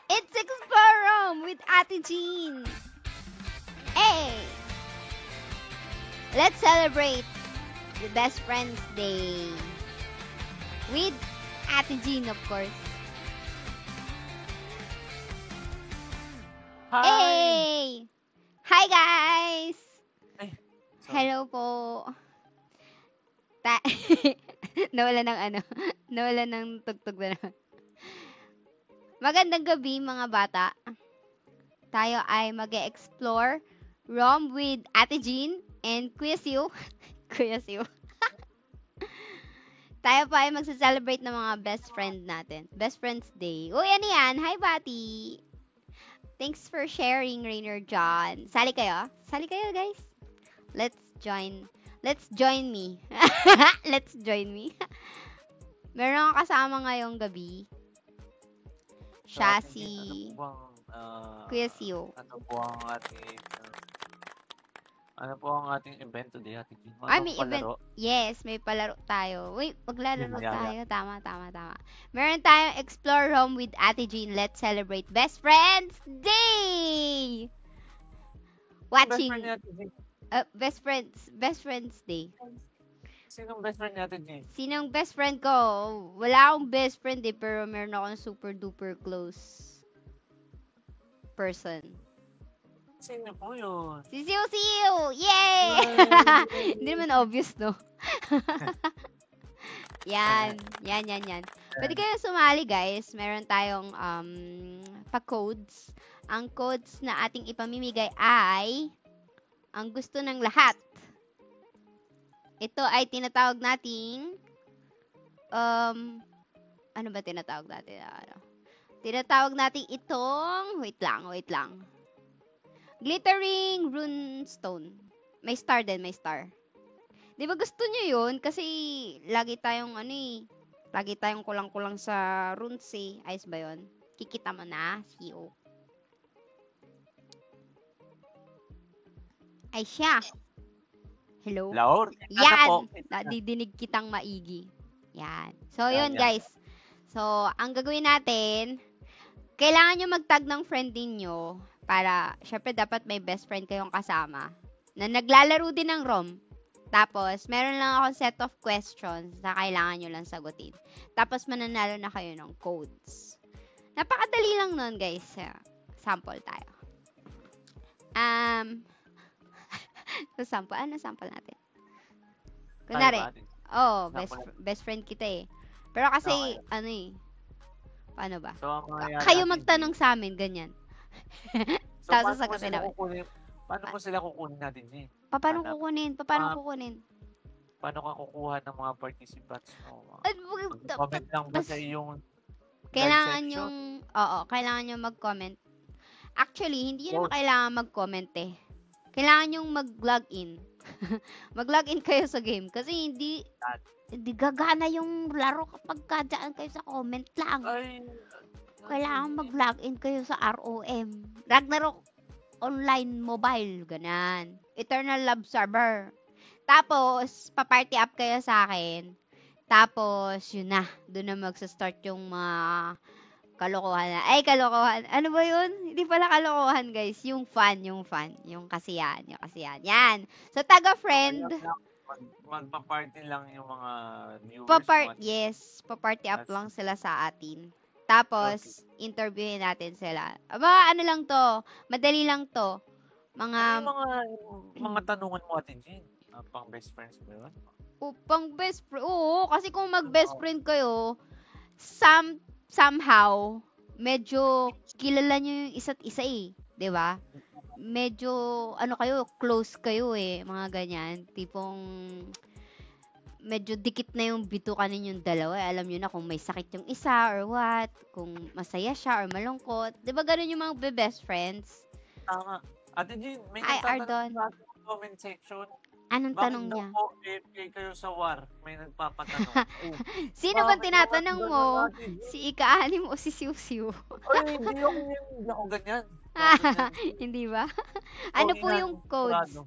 It's Explore Rome with Ate Jean. Hey! Let's celebrate the Best Friends Day with Ate Jean, of course. Hi! Hey! Hi, guys! Ay, sorry. Hello po. Nawala ng nawala ng tugtog na naman. Magandang gabi, mga bata. Tayo ay mag-explore Rome with Ate Jean and Kuya Siu. Kuya Siu. Tayo pa ay magsa-celebrate ng mga best friend natin. Best Friends Day. Uy, ano yan? Hi, Bati! Thanks for sharing, Rainer John. Sali kayo? Sali kayo, guys. Let's join me. Let's join me. Meron akong kasama ngayong gabi. Siya si Kuya Siu. Ano po ang ating event today, Ate Jean? Ay, may event. Yes, may palaro tayo. Wait, maglalaro tayo. Tama. Meron tayong Explore Rome with Ate Jean. Let's celebrate Best Friends Day! Watching. Best Friends Day. Sinong best friend ni Ate Jean? Sinong best friend ko? Wala akong best friend pero meron akong super duper close person. Sino po yun? Si Siu! Yay! Hindi naman obvious, no? Yan. Pwede kayo sumali, guys. Meron tayong pa-codes. Ang codes na ating ipamimigay ay ang gusto ng lahat. Ito ay tinatawag nating ano ba tinatawag natin? Tinatawag natin itong wait lang. Glittering runestone. May star din, may star. 'Di ba gusto niyo 'yun? Kasi lagi tayong lagi tayong kulang-kulang sa runes eh. Ayos ba 'yun? Kikita mo na, CEO. Ay siya. Hello? Laur? Yan! Nadidinig kitang maigi. Yan. So, yun guys. So, ang gagawin natin, kailangan nyo mag-tag ng friend ninyo para, syempre, dapat may best friend kayong kasama na naglalaro din ng ROM. Tapos, meron lang ako set of questions na kailangan nyo lang sagutin. Tapos, mananalo na kayo ng codes. Napakadali lang nun, guys. Sample tayo. Sample. Ano sample natin? Kunwari, best friend kita eh. Pero kasi, paano ba? So, kayo magtanong sa amin, ganyan. So, paano ko sila kukunin natin, Jean? Paano kukunin? Paano ka kukuha ng mga participants mo? Comment lang ba sa iyong kailangan yung mag-comment. Actually, hindi nyo naman kailangan mag-comment eh. Kailangan yung mag-login. Mag-login kayo sa game. Kasi hindi gagana yung laro kapag dyan kayo sa comment lang. Kailangan mag-login kayo sa ROM. Ragnarok Online Mobile. Ganan. Eternal Love Server. Tapos, pa-party up kayo sa akin. Tapos, yun na. Doon na magsa-start yung mga kalokohan na. Ay, kalokohan. Ano ba yun? Hindi pala kalokohan, guys. Yung fun. Yung kasiyahan. Yan. So, taga-friend. Magpa-party lang yung mga viewers. Yes. Pa-party up lang sila sa atin. Tapos, interviewin natin sila. Aba, ano lang to? Madali lang to. Mga tanungan mo atin, Jean? Pang best friends mo yun? Pang best friend. Oo, kasi kung mag-best friend kayo, somehow, medyo kilala nyo yung isa't isa eh. 'Di ba? Medyo, close kayo eh. Mga ganyan. Tipong, medyo dikit na yung bitukan ninyong dalawa. Alam nyo na kung may sakit yung isa or what. Kung masaya siya or malungkot. 'Di ba ganun yung mga best friends? Tama. Ate Jean, may nagtatanong sa comment section. Anong tanong niya? Bakit daw AFK kayo sa war? May nagpapatanong. Sino ba tinatanong mo? Si Ika-anim o si Siu-Siu? Hindi ako ganyan. Hindi ba? Ano po yung codes?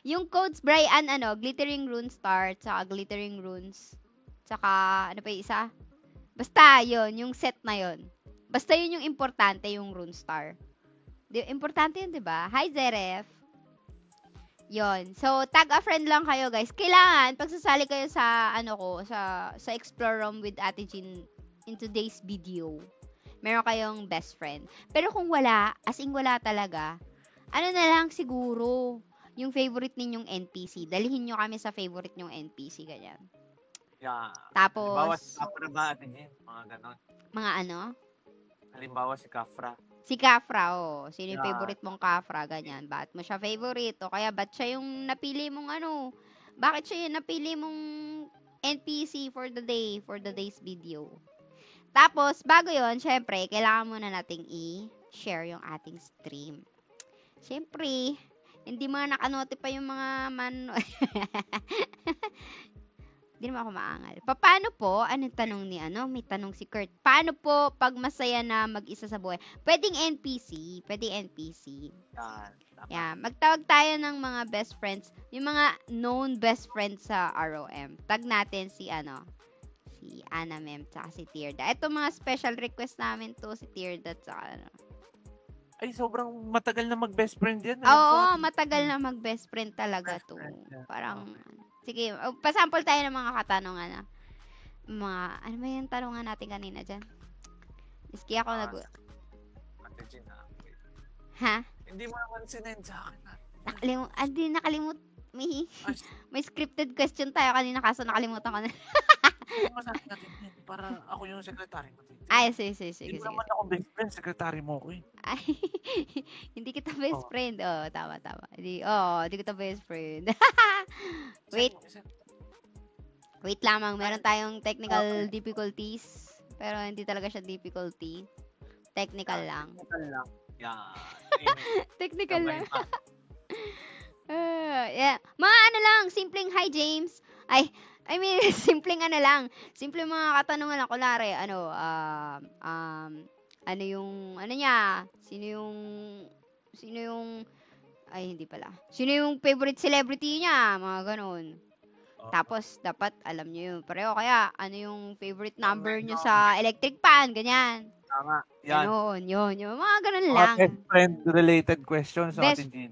Yung codes, Brian, Glittering Rune Star, tsaka Glittering Runes, tsaka, ano pa yung isa? Basta, yon yung set na yon. Basta yun yung importante, yung RuneStar. Importante yun, di ba? Hi, Zeref. Yon. So, tag a friend lang kayo, guys. Kailangan, pagsasali kayo sa, sa Explore Room with Ate Jean in today's video, meron kayong best friend. Pero kung wala, as in wala talaga, ano na lang siguro, yung favorite ninyong NPC. Dalhin nyo kami sa favorite nyong NPC, ganyan. Yeah. Tapos, halimbawa si Kafra ba atin yun? Mga ganon. mga ano? Halimbawa si Kafra. Si Kafra, oh. Sino yung Yeah. favorite mong Kafra, ganyan. Bakit mo siya favorite? O kaya, ba't siya yung napili mong bakit siya yung napili mong NPC for the day, for the day's video? Tapos, bago yon, syempre, kailangan muna nating i-share yung ating stream. Syempre, hindi mga nakanotify yung mga Hindi naman ako maangal. Paano po, anong tanong ni may tanong si Kurt. Paano po pag masaya na mag-isa sa buhay? Pwedeng NPC. Yeah, magtawag tayo ng mga best friends. Yung mga known best friends sa ROM. Tag natin si si Ana Mem tsaka si Tirda. Ito mga special request namin to, si Tirda tsaka Ay, sobrang matagal na mag-best friend yan. Oo, matagal na mag-best friend talaga to. Parang, sige, pasample tayo ng mga katanungan ano ba yung tanungan natin kanina dyan? Iski ako Ate Jean, Ha? Hindi mo naman sinend sa akin. Nakalimut. May scripted question tayo kanina kaso nakalimutan ko na. Masabi natin yan, para ako yung secretary mo. Ay, sige. Hindi naman ako best friend, secretary mo ko eh. Ay, hindi kita best friend. Oh, tama. Hindi kita best friend. Wait lamang, meron tayong technical difficulties. Pero hindi talaga siya difficulty. Technical lang. Yeah. Technical lang. Yeah. Mga lang, simpleng hi James. Simpleng simpleng mga katanungan lang. Kunwari, sino yung favorite celebrity niya? Mga ganun. Tapos, dapat alam nyo yun. Pareho kaya, ano yung favorite number nyo sa electric pan? Ganyan. Tama. Yan. Yun. Mga ganun lang. Best friend related questions.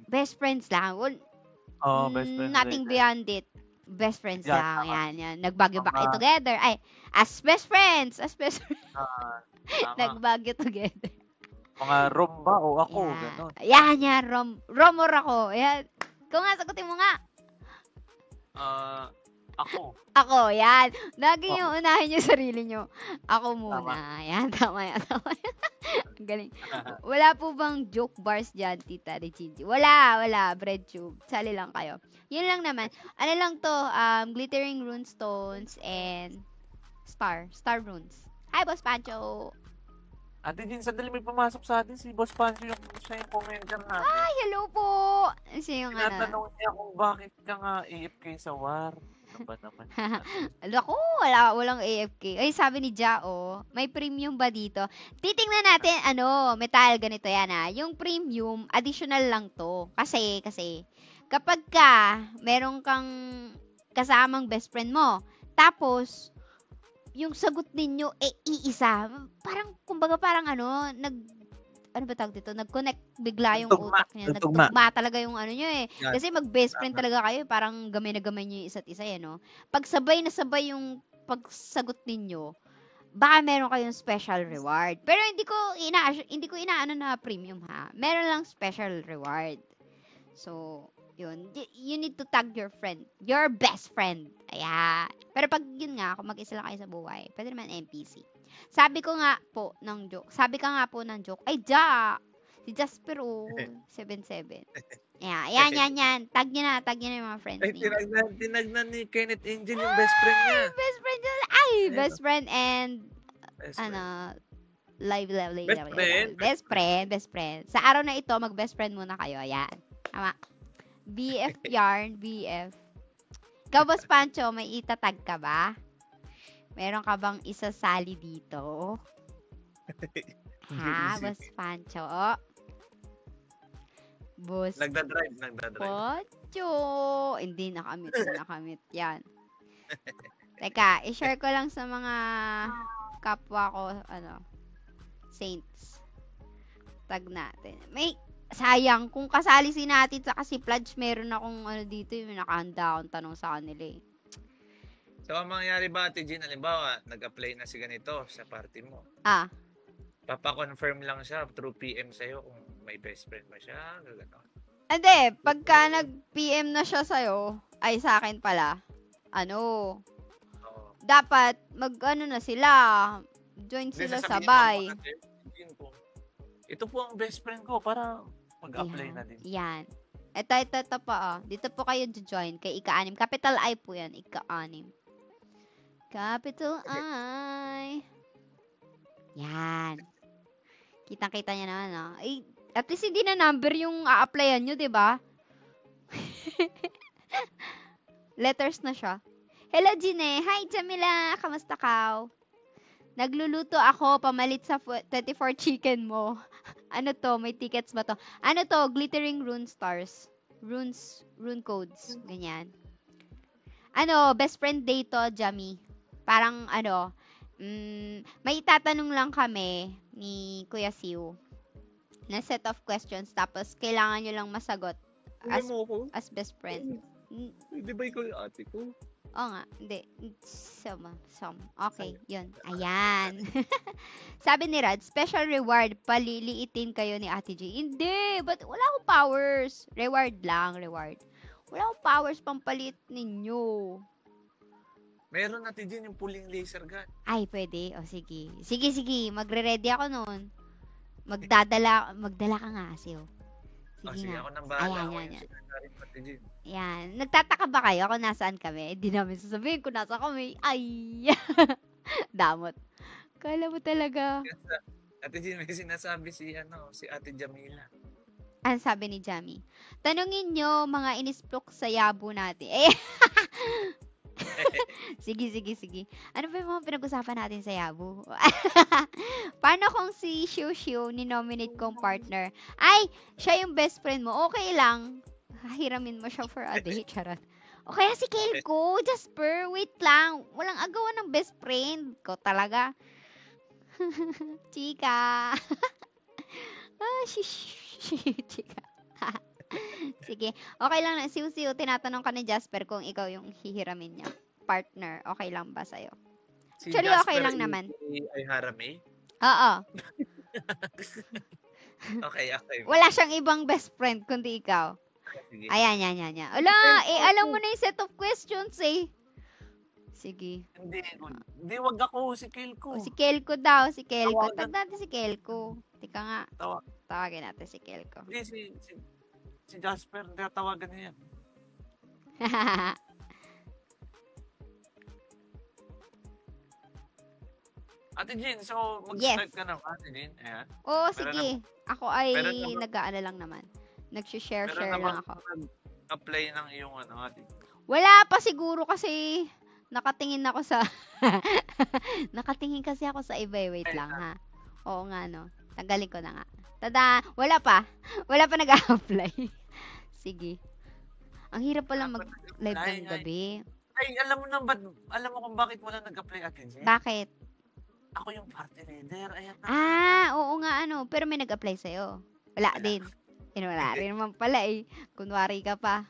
Best friends lang. Best friend nothing related. Beyond it. Best friends lang. Tama. Yan. Nagbagyo ba kayo together? As best friends. Nagbagyo together. Mga rom ba o ako? Ganon. Yan. Romor ako. Yan. Kung nga, sagutin mo nga. Ako, yan. Lagi yung unahin yung sarili nyo. Ako muna. Tama. Yan, tama. Galing. Wala po bang joke bars dyan, Tita Reggie? Wala. Breadtube. Sali lang kayo. Yun lang naman. Ano lang to, glittering runestones and star runes. Hi, Boss Pancho. Ate Jean, sandali may pumasok sa atin si Boss Pancho siya yung commenter natin. Ay, hello po. Siya yung tinatanong niya kung bakit ka nga AFK sa war. Ano ba naman? Ako, walang AFK. Ay, sabi ni Jao, may premium ba dito? Titingnan natin, metal, ganito yan Yung premium, additional lang to. Kasi, kapag meron kang kasamang best friend mo, tapos, yung sagot ninyo, iisa. Parang, kumbaga ano ba tawag dito? Nag-connect bigla yung utak niya. Nagtugma talaga yung nyo Yeah. Kasi mag-best friend talaga kayo. Parang gamay na gamay nyo yung isa't isa Pag sabay na sabay yung pagsagot ninyo, baka meron kayong special reward. Pero hindi ko inaano na premium Meron lang special reward. So, yun. You need to tag your friend. Your best friend. Ayan. Pero pag yun nga, kung mag-isa lang kayo sa buhay, pwede naman NPC. Sabi ka nga po ng joke. Ay, si Jasper 77. Yan. Tag niya na yung mga friends niya. Tinagnan ni Kenneth Angel yung best friend niya. Best friend niya. Best friend and best friend. Sa araw na ito, mag-best friend muna kayo. Ayan. Tama. BF yarn, BF. Ikaw, Boss Pancho, may itatag ka ba? Meron ka bang isasali dito? Boss Pancho? Boss Nagdadrive. Pancho. Hindi, nakamit. Yan. Teka, i-share ko lang sa mga kapwa ko, Saints. Tag natin. Sayang, kung kasali si natin sa kasi pledge, meron akong dito, yung nakahanda akong tanong sa kanila eh. So, ang mangyayari ba, Ate Jean, halimbawa, nag-apply na si ganito sa party mo. Papa-confirm lang siya through PM sa'yo kung may best friend ba siya, gano'n. Hindi, pagka nag-PM na siya sa'yo, ay sa akin pala, dapat na sila, join sila sabay. Ito po ang best friend ko para mag-apply na din. Yan. Ito pa. Dito po kayo join kay ika-6. Capital I po yan. Ika-6. Capital I. Yan. Kitang-kita niya naman. At least hindi na number yung a-applyan nyo, diba? Letters na siya. Hello, Gine. Hi, Jamila. Kamusta ka? Nagluluto ako pamalit sa 24 chicken mo. Ano to? May tickets ba to? Ano to? Glittering rune stars. Rune codes. Ganyan. Best friend day to, Jami. Parang may itatanong lang kami ni Kuya Siu na set of questions tapos kailangan nyo lang masagot as best friend. Hindi ba ikaw yung ate ko? Oo nga, hindi. Okay, yun. Ayan. Sabi ni Rad, special reward, paliliitin kayo ni Ate G. Hindi, but wala akong powers. Reward lang, reward. Wala akong powers pampalit ninyo. Meron Ate G yung pulling laser gun. Ay, pwede. O, sige. Sige. Magre-ready ako noon. Magdala ka nga, Siyo. Sige ako nang bahala. Yan. Nagtataka ba kayo kung nasaan kami? Hindi namin sasabihin kung nasa kami. Ay! Damot. Kala mo talaga. Ate Jean, may sinasabi si Ate Jamila. Ano sabi ni Jamie? Tanungin nyo mga inisplok sa yabo natin. Sige. Ano ba yung mga pinag-usapan natin sa yabo? Paano kung si Shiu ni-nominate kong partner? Ay, siya yung best friend mo. Okay lang. Hiramin mo siya for a day. Charot. O kaya si Kelko, Jasper, wait lang. Walang agawan ng best friend ko talaga. Chika. Chika. Sige. Okay lang na. Siu, tinatanong ka ni Jasper kung ikaw yung hihiramin niya. Partner, okay lang ba sa'yo? Actually, okay lang naman. Ay harame? Oo. Okay. Wala siyang ibang best friend kundi ikaw. Sige. Ayan. Ala, alam mo na yung set of questions eh. Sige. Hindi, wag ako. Si Kelko. Si Kelko daw, si Kelko. Tag natin si Kelko. Tika nga. Tawagin natin si Kelko. Hindi, si Jasper, tawagan niya yan. Ate Jean, so mag-start ka na, Ate Jean? Ayan. Oo, sige. Ako ay nag-aala lang naman. Nag-share lang ako. Apply ng iyong Ate. Wala pa siguro kasi nakatingin ako sa nakatingin kasi ako sa iba. Wait lang ha. Oo nga no. Tanggalin ko na nga. Tada! Wala pa nag-a-apply. Sige. Ang hirap pala mag-live ng gabi. Ay, alam mo kung bakit wala nag-apply, Ate Jean? Bakit? Ako yung party leader. Ayan na. Oo nga Pero may nag-apply sa'yo. Wala din. Wala rin naman pala eh. Kunwari ka pa.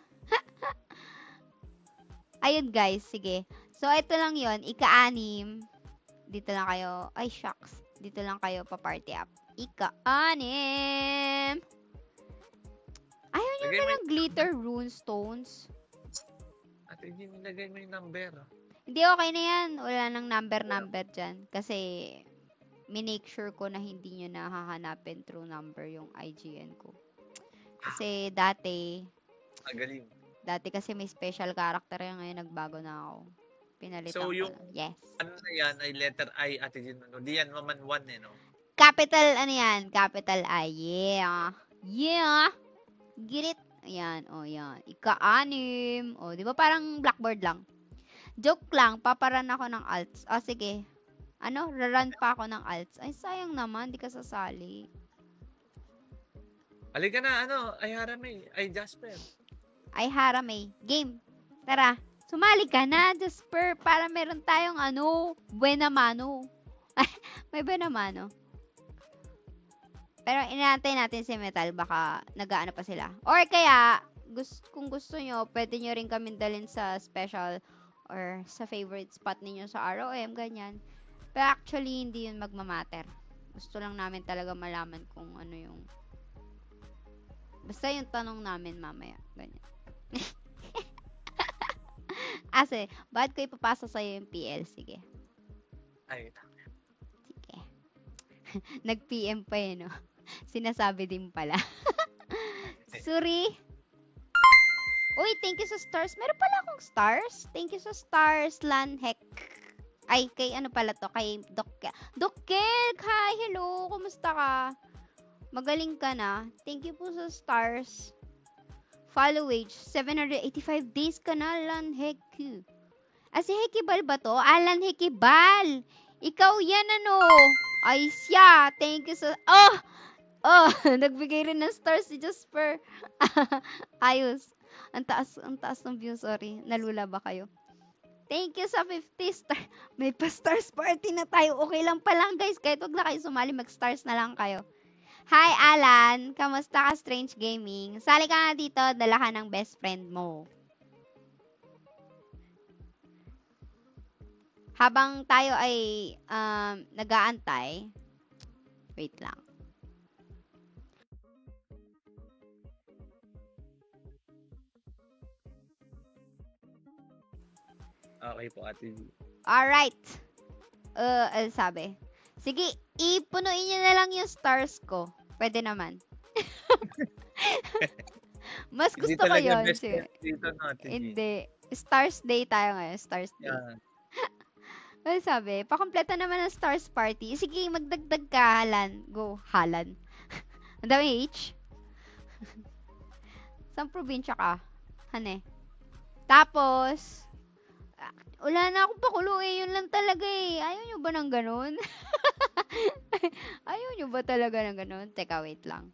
Ayun guys, sige. So, ito lang yon ika-6. Dito lang kayo. Ay, shucks. Dito lang kayo pa-party up. Ika-6. Ayaw nyo ba ng glitter rune stones? Ate Jean, nilagay mo yung number. Hindi, okay na yan. Wala nang number dyan. Kasi, minake sure ko na hindi nyo nahahanapin through number yung IGN ko. Kasi, dati kasi may special character yan. Ngayon, nagbago na ako. Pinalitan ko na. Yes. Ano na yan ay letter I, Ate Jean. Di yan, maman 1 no? Capital, yan? Capital I. Yeah. Get it? Ayan, yan. Ika-6. Di ba parang blackboard lang? Joke lang, paparan ako ng alts. Sige. Rerun pa ako ng alts. Ay, sayang naman, di ka sasali. Halika na, ay harame, ay Jasper. Ay harame. Game. Tara, sumali ka na, Jasper, para meron tayong buena mano. May buena mano. Pero inaantay natin si Metal, baka nag-aano pa sila. Or kaya, kung gusto nyo, pwede nyo rin kami dalhin sa special or sa favorite spot ninyo sa ROM, ganyan. Pero actually, hindi yun magmamatter. Gusto lang namin talaga malaman kung ano yung... Basta yung tanong namin mamaya. Ganyan. Ase, bakit ko ipapasa sa'yo yung PL? Sige. Ay, sige. Nag-PM pa no? Sinasabi din pala. Suri. Uy, thank you sa stars. Meron pala akong stars. Thank you sa stars, Lanhek. Ay, kay ano pala to? Kay Dokkel. Dokkel! Hi, hello. Kumusta ka? Magaling ka na. Thank you po sa stars. Follow age. 785 days ka na, Lanhek. Si Hekibal ba to? Alan Hekibal! Ikaw yan, ano? Ay, siya. Thank you sa... Oh! Nagbigay rin ng stars si Jasper. Ayos. Ang taas ng view, sorry. Nalula ba kayo? Thank you sa 50 star. May pa-stars party na tayo. Okay lang pa lang, guys. Kahit wag na kayo sumali, mag-stars na lang kayo. Hi, Alan. Kamusta ka, Strange Gaming? Sali ka nga dito, dala ka ng best friend mo. Habang tayo ay nag-aantay, wait lang. Okay po, Ate. Alright. Sabi. Sige, ipunuin nyo na lang yung stars ko. Pwede naman. Mas gusto ko yun. Hindi. Stars Day tayo ngayon. Stars Day. Yeah. Sabi, pakompleta naman ng stars party. Sige, magdagdag ka, Halan. Go, Halan. Ang dami H. Saan probinsya ka? Hane. Tapos, wala na akong pakulo eh. Yun lang talaga eh. Ayaw nyo ba ng ganun? Ayaw nyo ba talaga ng ganun? Teka, wait lang.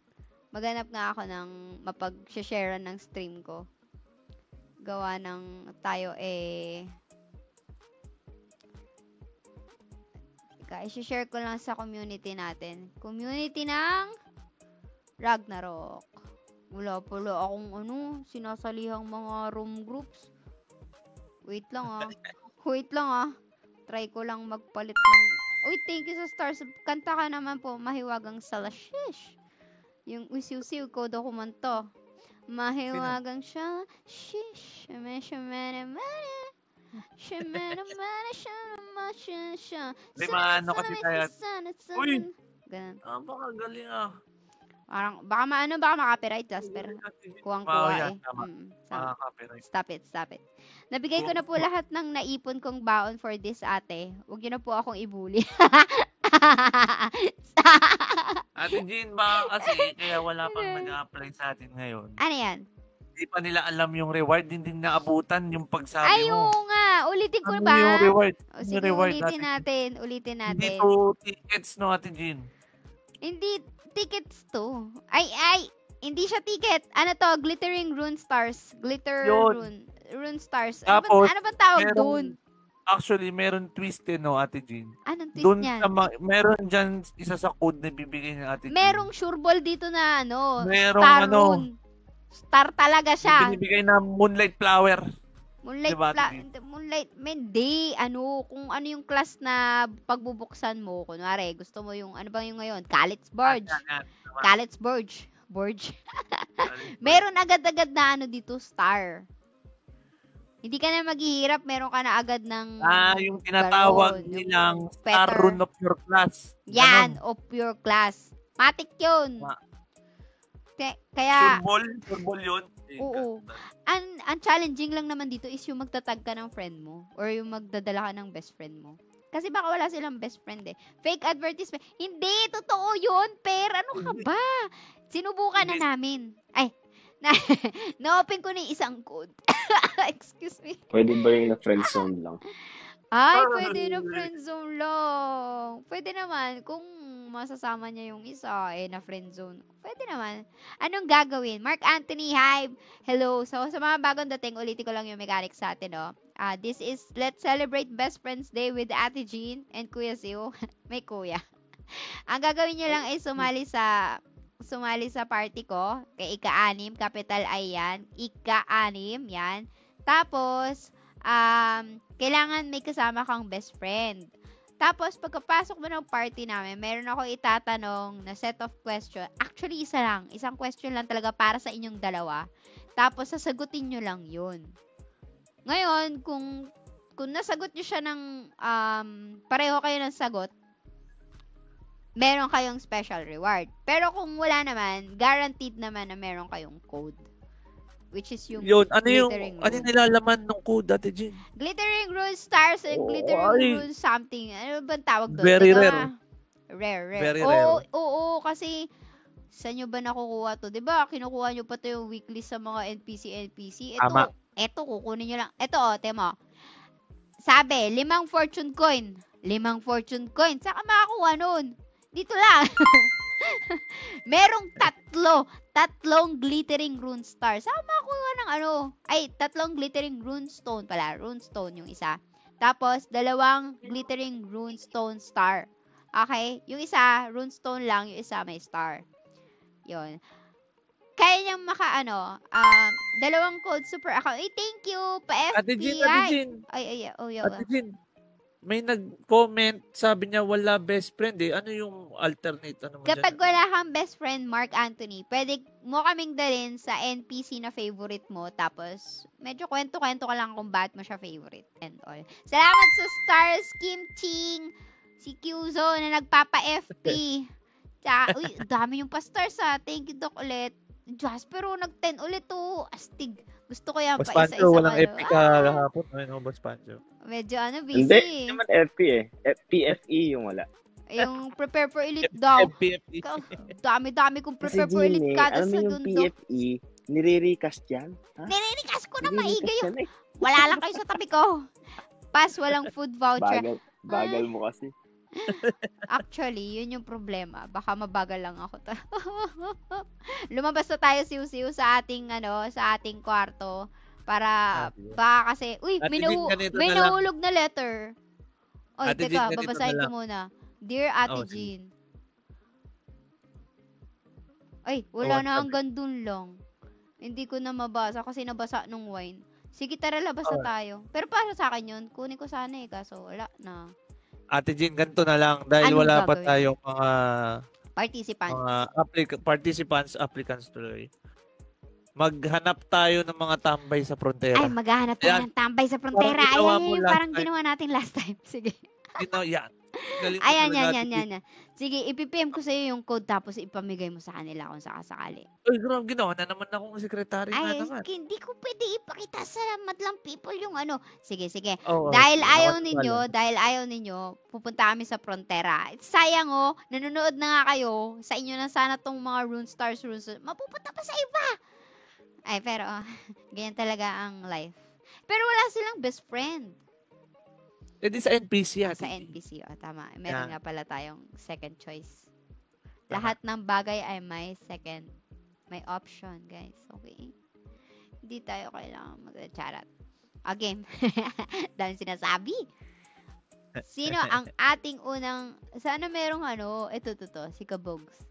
Maghanap nga ako ng mapag-share ng stream ko. Gawa ng tayo eh... Teka, i-share ko lang sa community natin. Community ng Ragnarok. Wala pala akong sinasalihang mga room groups. Wait lang Try ko lang magpalit ng... Uy, thank you sa stars. Kanta ka naman po, Mahiwagang Salashish. Yung usiw-siw ko dokumento. Mahiwagang Salashish. Ano kasi tayo? Uy! Ganun. Baka galing Parang, baka maka-copyright, Jasper. Kuwang-kuwa Copyright. Stop it. Nabigay ko na po lahat ng naipon kong baon for this, ate. Huwag niyo na po akong ibuli. Ate Jean, baka kasi kaya wala pang nag-a-apply sa atin ngayon. Ano yan? Hindi pa nila alam yung reward, hindi naabutan yung pagsabi mo. Oo nga, ulitin ko ba? Yung reward? Sige, ulitin natin. Hindi to tickets, no, Ate Jean? Hindi tickets to. Ay, hindi siya ticket. Ano to? Glittering Rune Stars. Rune Stars. Tapos, ano bang tawag doon? Actually, meron twist no, Ate Jean? Anong twist Doon niyan? Meron dyan isa sa code na bibigay ng Ate Jean. Merong sureball dito na Merong Star Rune. Star talaga siya. Binibigay na Moonlight Flower. Moonlight, hindi, kung ano yung class na pagbubuksan mo, kunwari, gusto mo yung, ano bang yung ngayon? Kalitzborge. Meron agad-agad na dito, star. Hindi ka na maghihirap, meron ka na agad ng yung tinatawag nilang Star Rune of your class. Yan, of your class. Matik yun. Kaya, Surbol yun. Oo. Ang challenging lang naman dito is yung magtatag ka ng friend mo or yung magdadala ka ng best friend mo. Kasi baka wala silang best friend eh. Fake advertisement. Hindi, totoo yun, ano ka ba? Sinubukan na namin. Ay, na-open ko na yung isang code. Excuse me. Pwede ba yung na-friendzone lang? Ay, pwede na friendzone lang. Pwede naman. Kung masasama niya yung isa, na friendzone. Pwede naman. Anong gagawin? Mark Anthony, hi. Hello. So, sa mga bagong dating, ulitin ko lang yung mechanics sa atin, This is Let's Celebrate Best Friends Day with Ate Jean and Kuya Zio. May kuya. Ang gagawin nyo lang ay sumali sa party ko. Kay ika-6, capital I yan. Ika-6, yan. Tapos, kailangan may kasama kang best friend. Tapos, pagkapasok mo ng party namin, meron ako itatanong na set of question. Actually, isa lang. Isang question lang talaga para sa inyong dalawa. Tapos, sasagutin nyo lang yun. Ngayon, kung nasagot nyo siya ng, pareho kayo ng sagot, meron kayong special reward. Pero kung wala naman, guaranteed naman na meron kayong code. Which is yung glittering rune. Ano nilalaman ng code, Ate Jean? Glittering rune stars and glittering rune something. Ano ba tawag doon? Very rare. Rare. Very rare. Oo, kasi saan nyo ba nakukuha to? Diba, kinukuha nyo pa to yung weekly sa mga NPC. Ito, kukunin nyo lang. Ito, tema. Sabi, 5 fortune coin. 5 fortune coin. Saka makakuha nun? Dito lang. Merong tatlong glittering rune star. Saka makakuha ng 3 glittering rune stone pala. Rune stone yung isa. Tapos, 2 glittering rune stone star. Okay? Yung isa, rune stone lang. Yung isa, may star. Yun. Kaya niyang 2 code super account. Thank you, pa-FB. Ate Jean. Ate Jean, may nag-comment, sabi niya wala best friend eh. Ano yung alternate? Kapag wala kang best friend, Mark Anthony, pwede mo kaming dalhin sa NPC na favorite mo. Tapos, medyo kwento-kwento ka lang kung bakit mo siya favorite and all. Salamat sa stars, Kim Ching, si Kyuzo na nagpapa-FP. Tsaka, dami yung pa-stars ha. Thank you, Doc, ulit. Jaspero, nag-10 ulit to. Astig. Gusto ko yan pa isa-isa. Walang FP ka kahapon. Ano, Boss Pancho? Medyo busy. Hindi naman FP eh. PFE yung wala. Yung prepare for elite daw. PFE. Dami-dami kong prepare for elite kada sa yung PFE, nire-recast yan? Nire-recast ko na maigay yun. Wala lang kayo sa tabi ko. Pas, walang food voucher. Bagal mo kasi. Actually, yun yung problema. Baka mabagal lang ako. Lumabas na tayo siw-siw sa ating kwarto para baka kasi may nahulog na letter. Oy, teka, babasahin ko muna. Dear Ate Jean. Ay, wala na hanggang dun lang. Hindi ko na mabasa kasi nabasa nung wine. Sige, tara, labas na tayo. Pero para sa akin yun, kunin ko sana kaso wala na. Ate Jean, ganito na lang dahil wala pa tayong mga participants. Applicants tuloy. Maghanap tayo ng mga tambay sa frontera. Ay, maghanap tayo ng tambay sa frontera. Parang ginawa natin last time. Sige. Yan. Ayan. Sige, ipipm ko sa'yo yung code tapos ipamigay mo sa kanila kung sakasakali. Ay, grabe, ginawa na naman akong sekretary na naman. Hindi ko pwede ipakita sa madlang people yung Sige. Dahil ayaw ninyo, pupunta kami sa frontera. Sayang nanonood na nga kayo. Sa inyo na sana tong mga rune stars. Mapupunta pa sa iba. Ay, pero ganyan talaga ang life. Pero wala silang best friend. Di sa NPC yan. Sa NPC, tama. Meron nga pala tayong second choice. Lahat ng bagay ay may option, guys. Okay? Hindi tayo kailangan mag-charat. Okay. Dahil sinasabi. Sino ang ating unang, sana merong ito, si Kabugs.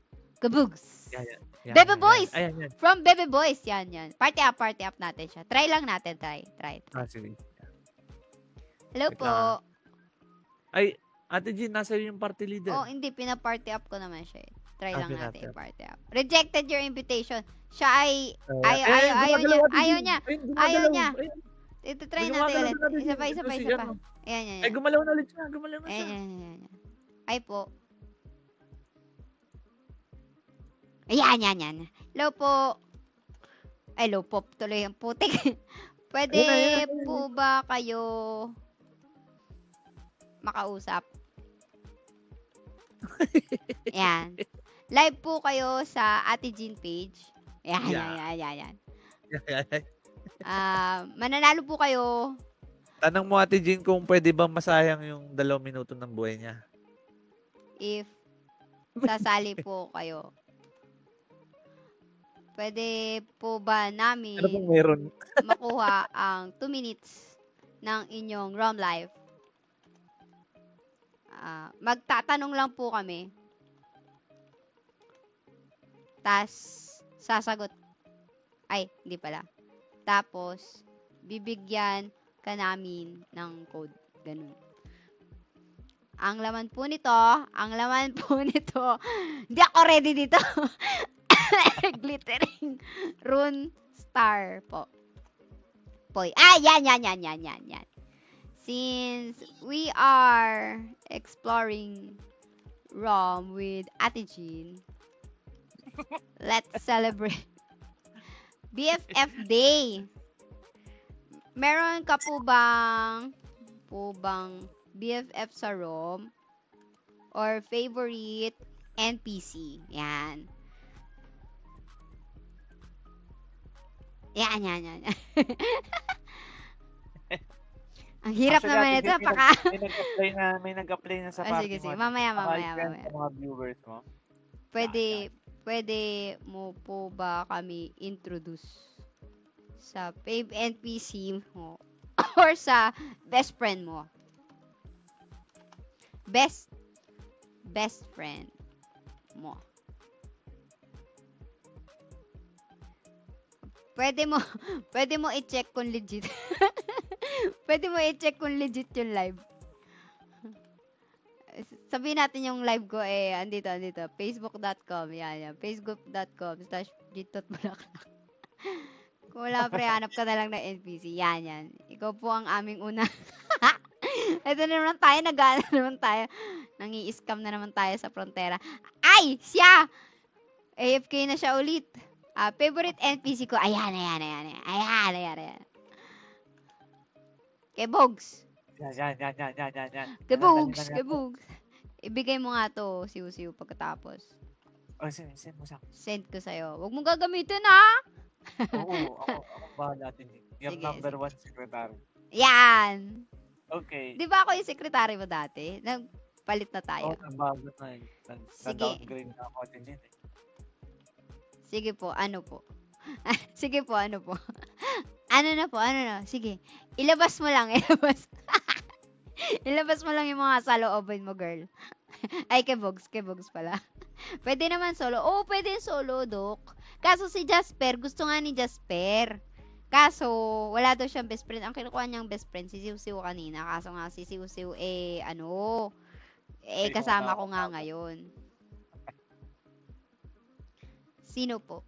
Bebe Boys! From Bebe Boys. Yan. Party up natin siya. Try lang natin, try. Sige. Hello po. Ay, Ate Jean, nasa yung party leader. Hindi. Pina-party up ko naman siya. Try lang natin yung party up. Rejected your invitation. Siya ay, ayaw niya. Ito, try natin ulit. Isa pa. Ayan. Ay, gumalaw na ulit siya. Ayan. Ay po. Ayan. Hello po. Ay, low pop tuloy ang putik. Pwede po ba kayo makausap? Ayan. Live po kayo sa Ate Jean page. Ayan. Mananalo po kayo. Tanong mo, Ate Jean, kung pwede bang masayang yung 2 minuto ng buhay niya. If sasali po kayo. Pwede po ba namin makuha ang 2 minutes ng inyong ROM live? Magtatanong lang po kami tas sasagot. Ay, hindi pala. Tapos, bibigyan ka namin ng code. Ganun. Ang laman po nito, hindi ako ready dito. Glittering rune star po. Poy. Yan. Since we are exploring ROM with Ate Jean, let's celebrate BFF Day. Meron ka po bang BFF sa ROM or favorite NPC? Yan. Ang hirap naman ito. May nag-apply na sa party sige. Mamaya. Sa mga viewers mo. Pwede mo po ba kami introduce sa fave NPC mo or sa best friend mo? Best friend mo. Pwede mo i-check kung legit. Pwede mo i-check kung legit yung live. Sabihin natin yung live ko andito. Facebook.com. Yan. Facebook.com/G.Bulaklak. Kung wala hanap ka na lang ng NPC. Yan. Ikaw po ang aming una. Ito na naman tayo. Nag-ano naman tayo. Nangi-scam na naman tayo sa frontera. Ay! Siya! AFK na siya ulit. Favorite NPC ko. Ayan. Kay Bogs. Yan. Kay Bogs. Ibigay mo nga to, siw-siw pagkatapos. Send mo sa akin. Send ko sa'yo. Huwag mong gagamitin, ha? Oo, ako bahala natin. Yung number 1 secretary. Yan. Okay. Di ba ako yung secretary mo dati? Nagpalit na tayo. Nabago na eh. Nag-downgrade na ako din eh. Sige po, ano po? Ano na? Sige. Ilabas mo lang. Ilabas mo lang yung mga salooban mo, girl. Ay, kay Bogs pala. Pwede naman solo. Pwede solo, Dok. Kaso si Jasper, gusto nga ni Jasper. Kaso, wala daw siyang best friend. Ang kinukuha niyang best friend, si Siw kanina. Kaso nga, si Siw, kasama ko nga ngayon. Sino po?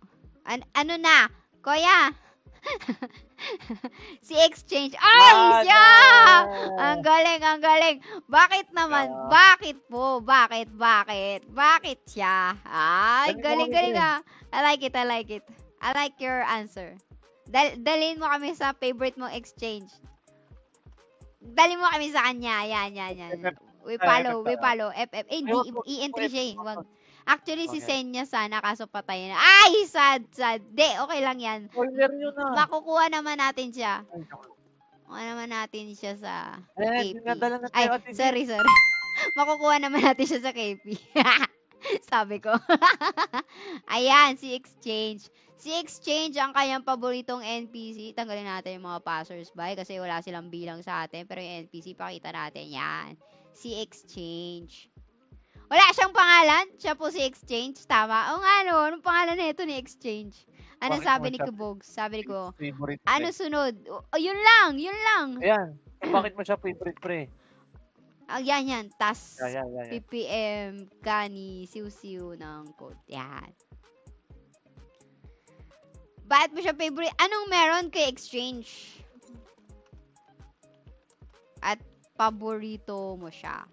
Ano na? Kuya! Si Exchange. Ay, siya! Ang galing. Bakit naman? Bakit po? Bakit siya? Ay, galing ah. I like it. I like your answer. Dalhin mo kami sa favorite mo Exchange. Dalhin mo kami sa kanya. Yan. We follow. FF. EN3 siya. Wag. Actually, si Senya sana, kaso patay na. Ay, sad. Okay lang yan. Spoiler yun na. Makukuha naman natin siya. Sa KP. Ay, sorry. Makukuha naman natin siya sa KP. Sabi ko. Ayan, si Exchange. Si Exchange, ang kanyang paboritong NPC. Tanggalin natin yung mga passersby kasi wala silang bilang sa atin. Pero yung NPC, pakita natin. Yan. Si Exchange. Wala siyang pangalan. Siya po si Exchange. Tama. O nga, anong pangalan na ito ni Exchange? Anong sabi ni Kubogs? Sabi ko, ano sunod? Yun lang. Ayan. Bakit mo siya favorite, pre? Yan. Tas, PPM, Gani, Siw ng code. Yan. Bakit mo siya favorite? Anong meron kay Exchange? At paborito mo siya?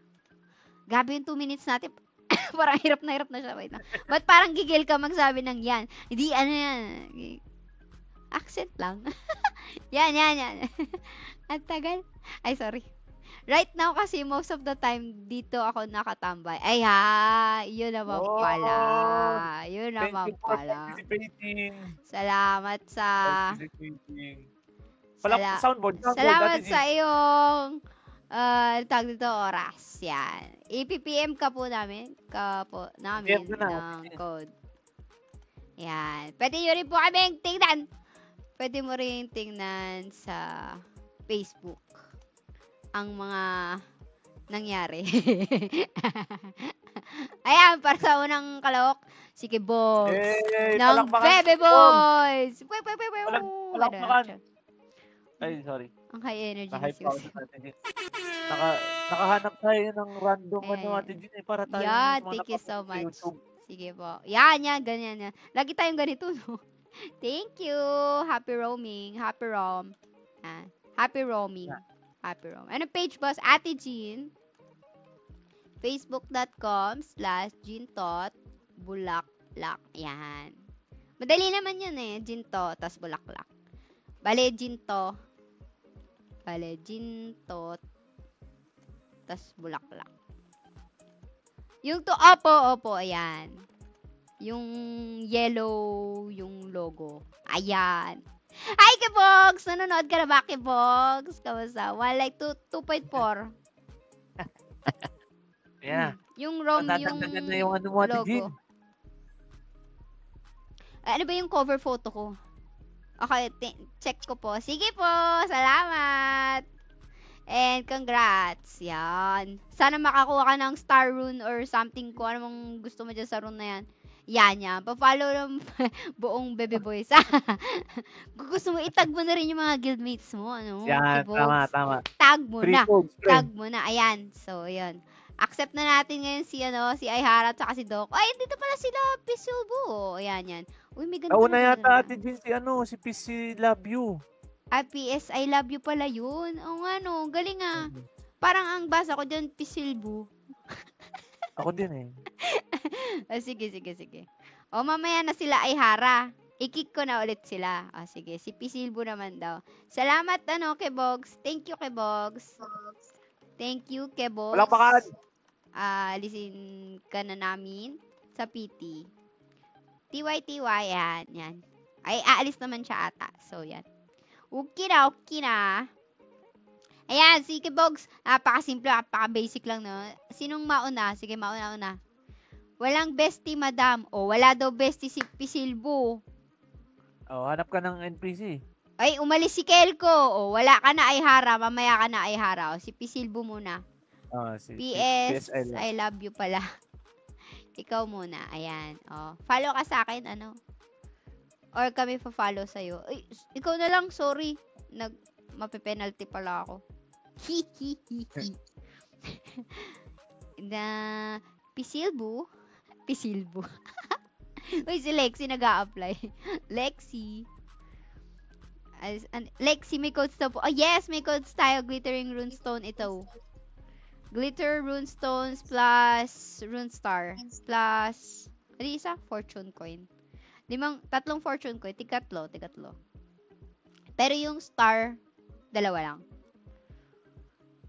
Gabi yung 2 minutes natin. Parang hirap na siya. Wait na. Ba't parang gigil ka magsabi ng yan? Hindi, yan. Accent lang. Yan. Ang tagal. Ay, sorry. Right now kasi most of the time dito ako nakatambay. Ay yun naman pala. Thank you for participating. Salamat sa... Soundboard. Salamat sa iyong... tawag dito oras. Yan. I-PPM ka po namin. Ng code. Yan. Pwede nyo rin po kaming tingnan. Pwede mo rin tingnan sa Facebook ang mga nangyari. Ayan, para sa unang kalahok, si Kibogs. Eh, Ng Bebe Boys! Palakpakan. Ay, sorry. Ang high energy ni Naka-hype ako Susie. sa Ate Jean. Nakahanap tayo ng random Ayan. Ate Jean para tayo Yeah, mga thank you so napapanood sa much. YouTube. Sige po. Yan, ganyan na. Lagi tayong ganito, no? Thank you. Happy roaming. Happy rom. Happy roaming. Happy rom. Anong page, boss? Ate Jean. Facebook.com/Jeantot_Bulaklak. Yan. Madali naman yun eh. Ginto, tas bulaklak. Bale, Ginto. Bale, Gintot, tas bulaklak. Yung to, opo, ayan. Yung yellow, yung logo. Ayan. Hi, Kibogs! Nanonood ka na ba, Kibogs? Kamusta? 2.4. Yeah. Yung ROM, yung Dadagdagan na yung ano mo, Ate Jean. logo. Ano ba yung cover photo ko? Okay, check ko po. Sige po, salamat! And congrats. Yan. Sana makakuha ka ng star rune or something ko. Anong gusto mo dyan sa rune na yan. Yan. Pa-follow ng buong Bebe Boys. Kung gusto mo, itag mo na rin yung mga guildmates mo. Ano? Yan, Kibogs. tama. Tag mo na. Friend. Tag mo na. Ayan. So, yun. Accept na natin ngayon si Aihara at saka si Doc. Ay, dito pala sila, Pisubo. Ayan. Uy, may ganda. Nauna yata Ate Jean si PC Love You. PS, I love you pala yun. O nga no, galing ah. Parang ang basa ko dyan, Pisilbu. Ako din eh. Sige. O mamaya na sila ay hara. I-kick ko na ulit sila. Sige, si Pisilbu naman daw. Salamat Kebogs. Thank you, Kebogs. Thank you, Kebogs. Walang pakaan. Alisin ka na namin sa PT. TY, yan. Ay, aalis naman siya ata. So, yan. Okay na. Ayan, si Kebogs. Napaka-simple, napaka-basic lang, no? Sinong mauna? Sige, mauna. Walang bestie, madam. O, wala daw bestie si Pisilbo. Hanap ka ng NPC. Ay, umalis si Kelko. O, wala ka na ay hara. Mamaya ka na ay hara. O, si Pisilbo muna. PS, I love you pala. Ikaw muna. Ayan. O, follow ka sa akin, Or kami pa-follow sa'yo. Ay, ikaw na lang, sorry. Mape-penalty pala ako. Na, Pisilbo. Uy, si Lexi nag-a-apply. Lexi, may codes na po. Oh, yes, may codes tayo. Glittering runestone ito. Glitter runestones plus runestar. Plus, isa? Fortune coin. 3 fortune coin, tigatlo. Pero yung star, 2 lang.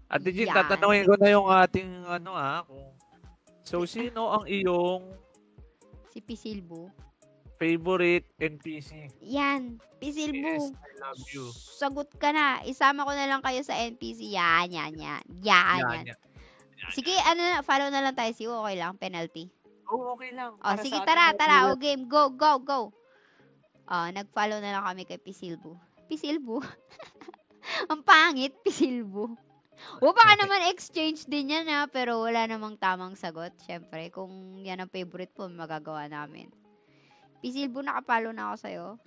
Ate Jean, tatanungin ko na yung ating So, sino ang iyong si Pisilbo favorite NPC? Yan, Pisilbo. Yes, I love you. Sagot ka na. Isama ko na lang kayo sa NPC. Yan. Sige, follow na lang tayo. Sige, okay lang. Penalty. Okay lang. Sige, tara. Game. Go. Nag-follow na lang kami kay Pisilbo. Ang pangit, Pisilbo. Baka naman exchange din yan pero wala namang tamang sagot. Siyempre, kung yan ang favorite po, magagawa namin. Pisilbo, nakapalo na ako sa'yo.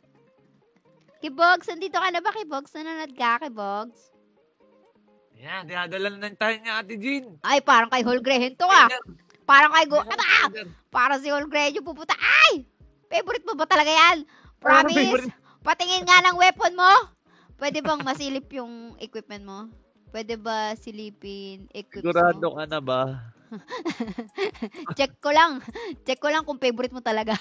Kibogs, nandito ka na ba, Kibogs? Nanonood ka, Kibogs? Yan, dinadala na tayo niya, Ate Jean. Ay, parang kay Holgrehen to Parang kay Parang si Holgrehen pupunta. Ay! Favorite mo ba talaga yan? Promise? Patingin nga ng weapon mo. Pwede bang masilip yung equipment mo? Pwede ba silipin equipment mo? Sigurado ka na ba? Check ko lang kung favorite mo talaga.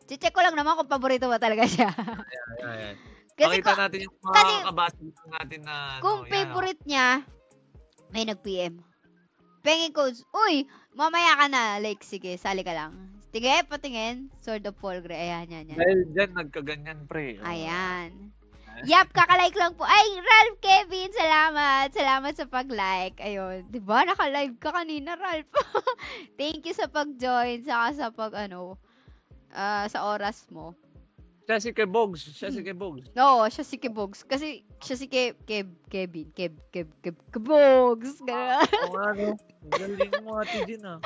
Check ko lang naman kung paborito mo talaga siya. Ayan. Kasi makita natin yung mga kabasa natin na kung favorite niya, may nag-PM. Pengi codes. Uy, mamaya ka na. Like, sige, sali ka lang. Sige, patingin. Sword of Polgre. Ayan. Dahil dyan, nagkaganyan, pre. Ayan. Yap, kakalike lang po. Ay, Ralph Kevin, salamat. Salamat sa pag-like. Ayun. Diba, naka-live ka kanina, Ralph. Thank you sa pag-join, saka sa sa oras mo. Siya si Kebogs. No, siya si Kebogs. Kasi siya si Kevin. Kebogs. Galing mo, Ate Jean, ah.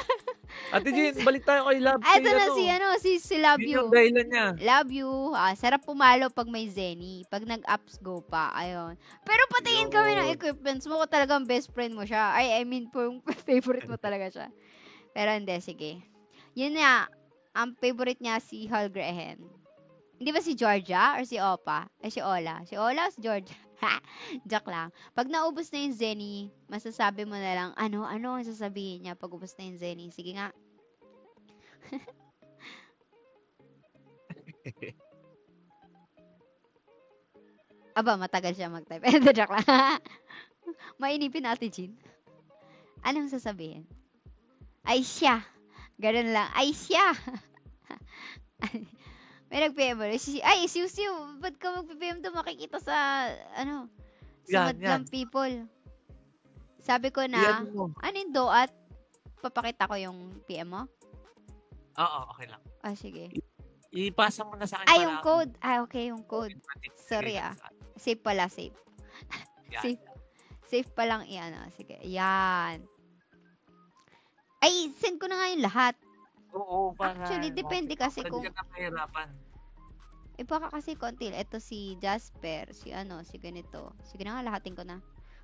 Ate Jean, balik tayo kay Love. Ito na si Love Yun You. yung dahilan niya. Love You. Sarap pumalo pag may Zenny. Pag nag-ups go pa. Ayun. Pero patingin kami ng equipments mo kung talagang best friend mo siya. I mean, favorite mo talaga siya. Pero hindi, sige. Yun nga, ang favorite niya si Holgrehen. Hindi ba si Georgia or si Opa? Si Ola. Si Ola o si Georgia? Joke lang. Pag naubos na yung Zenny, masasabi mo na lang, ano ang sasabihin niya pag ubos na yung Zenny? Sige nga. Aba, matagal siya mag-type. Joke lang. Mainipin natin, Jean. Anong sasabihin? Ay siya. Ganun lang. Ay siya. May nag-PM mo. Ay, siw. Ba't ka mag-PM to? Makikita sa, sa madlang people. Sabi ko na, ano yung do at papakita ko yung PM mo? Oo, okay lang. Sige. Ipasa mo na sa akin. Ay, yung code. Okay, yung code. Sorry, Safe pala, safe. Safe pa lang Sige, yan. Ay, send ko na nga yung lahat. Oo, actually, depende kasi kung... Hindi ka na mahirapan. Baka kasi konti. Ito si Jasper, si ganito. Sige na nga, lahatin ko na.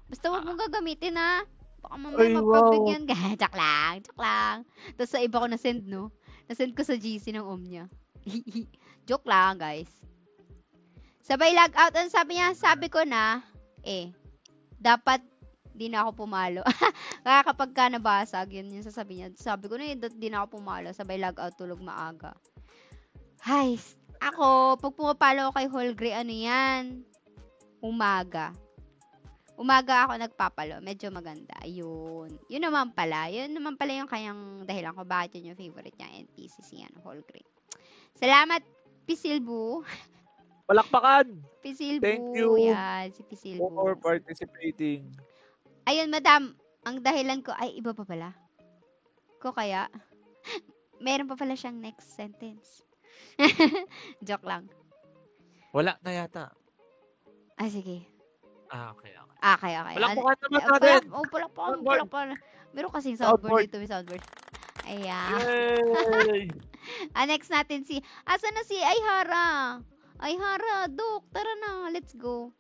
Basta huwag mong gagamitin, ha? Baka mamaya mapabigyan ka. Joke lang. Tapos sa iba ko na-send, no? Na-send ko sa GC ng niya. Joke lang, guys. Sabay log out. Ang sabi ko na, dapat di na ako pumalo. Kaya kapag ka nabasag, yun yung sasabihin niya. Sabi ko na di na ako pumalo. Sabay log out, tulog maaga. Hay, ako, pag pumapalo ako kay Holgre, yan? Umaga ako nagpapalo. Medyo maganda. Yun. Yun naman pala yung kanyang dahilan ko bakit yun yung favorite niya. NPC si Holgre. Salamat, Pisilbu. Palakpakan! Pisilbu. Thank you. Yan, si Pisilbu. For participating. Ayun, madam. Ang dahilan ko, ay, iba pa pala. Kaya, meron pa pala siyang next sentence. Joke lang. Wala na yata. Sige. Okay. Okay. Palakpakan naman natin. Palakpakan. Meron kasing soundboard dito. May soundboard. Ayan. Yay! Next natin asan na si Ayhara? Ayhara, Dok. Tara na. Let's go.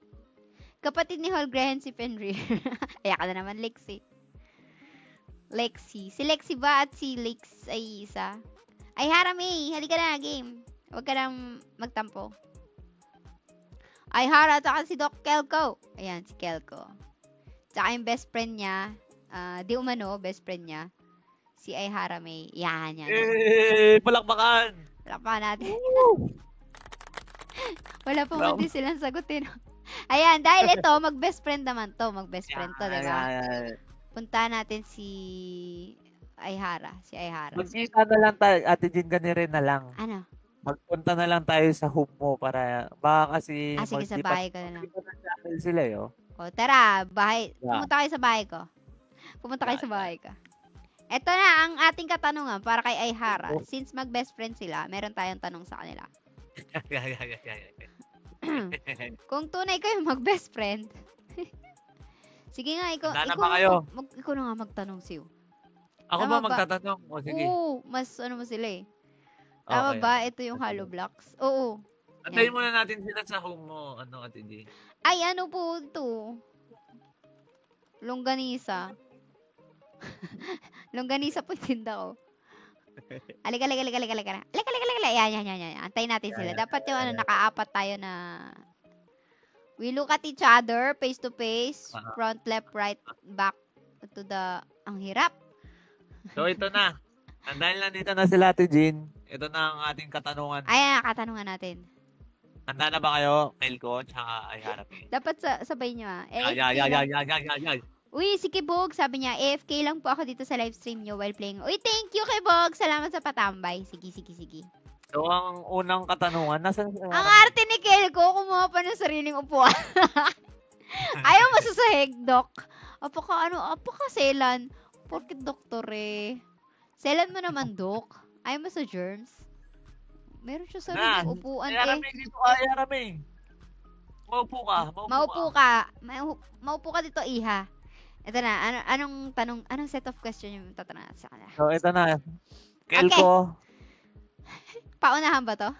Kapatid ni Holgrehen si Fenrir. Ayan ka na naman, Lexi. Si Lexi ba at si Lex ay isa? Ay, Harami, halika na, game. Huwag ka nang magtampo. Ay, Hara, tsaka si Doc Kelko. Ayan, si Kelko. Tsaka yung best friend niya, di umano, best friend niya, si Ay Harami. Yan. Palakpakan! Palakpakan natin. Wala pa man din silang sagutin. Ayan, dahil ito, mag-best friend naman to. Mag-best friend to, diba? Punta natin si Ayhara. Magkita na lang tayo, Ate Jean, rin na lang. Ano? Magpunta na lang tayo sa home mo para, baka kasi... sige, sa bahay ko na lang. Sila, yo. Tara, bahay. Pumunta kayo sa bahay ko. Ito na ang ating katanungan para kay Ayhara. Since mag-best friend sila, meron tayong tanong sa kanila. Kung tunay kayo mag-best friend, sige nga, ikaw na nga magtanong, Siw. Ako ba magtatanong? Sige. Oo, mas mo sila eh. Tama ba? Ito yung Hollow Blocks. Oo. Antayin muna natin sila sa home mo, Ate D. Ay, ano po ito? Longganisa. Longganisa po yung tinda ko. Alika. Yan. Antayin natin sila. Dapat yung naka-apat tayo na... We look at each other, face to face, front, left, right, back to the... Ang hirap. So, ito na. Dahil nandito na sila, Ate Jean, ito na ang ating katanungan. Ayan, katanungan natin. Handa na ba kayo, Kelko, tsaka Ayhara? Dapat sabay nyo Ay. Uy, si Kibog, sabi niya, AFK lang po ako dito sa live stream nyo while playing. Uy, thank you, Kibog. Salamat sa patambay. Sige. So, ang unang katanungan, nasan si Ang arte ni Kelko, kumuha pa ng sariling upuan. Ayaw mo sa sahig, Doc. Apaka selan. Porkit doktor eh. Selan mo naman, Doc. Ayaw mo sa germs. Meron siya sariling upuan Ayarami. Maupo ka. Maupo ka dito, Iha. Ito na, anong tanong, anong set of question yung tatanong sa kanila? So, ito na. Kelko. Paunahan ba to?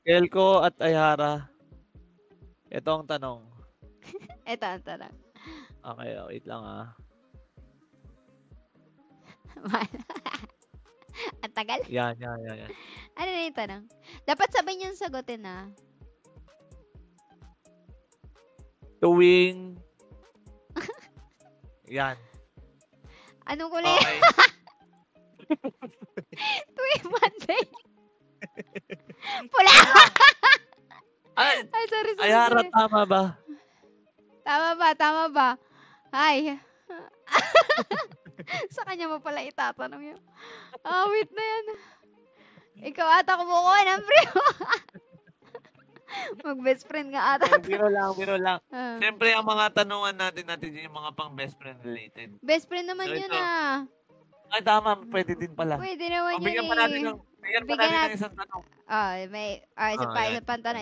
Kelko at Ayhara. Ito ang tanong. Ito ang tanong. Okay, wait lang Ang tagal. Yan. Ano na yung tanong? Dapat sabay niyong sagutin na. Tuwing... Yan. Anong kulay? Okay. Tuwing Monday. Pula! Ay, sorry. Ayhara, tama ba? Tama ba? Ay. Sa kanya mo pala itatanong yun. Wait na yan. Ikaw ata kumukuha ng free mo. Mag-best friend nga ata. Biro lang. Siyempre, ang mga tanungan natin yung mga pang best friend related. Best friend naman So, yun ito. Ay, tama. Pwede din pala. Pwede naman yun Bigyan pa natin ng isang tanong.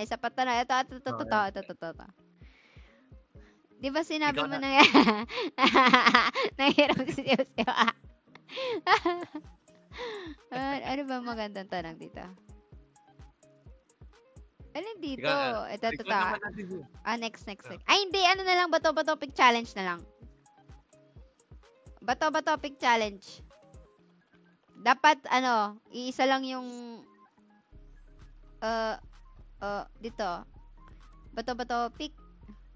Isa pa tanong. Ito. Di ba sinabi Ikaw mo na. na nahirap si Siyo. Ano ba magandang tanong dito? Alin dito? Ito. Next. Ay, hindi. Ano na lang? Bato topic challenge na lang. Bato topic challenge. Dapat, iisa lang yung dito. Bato topic.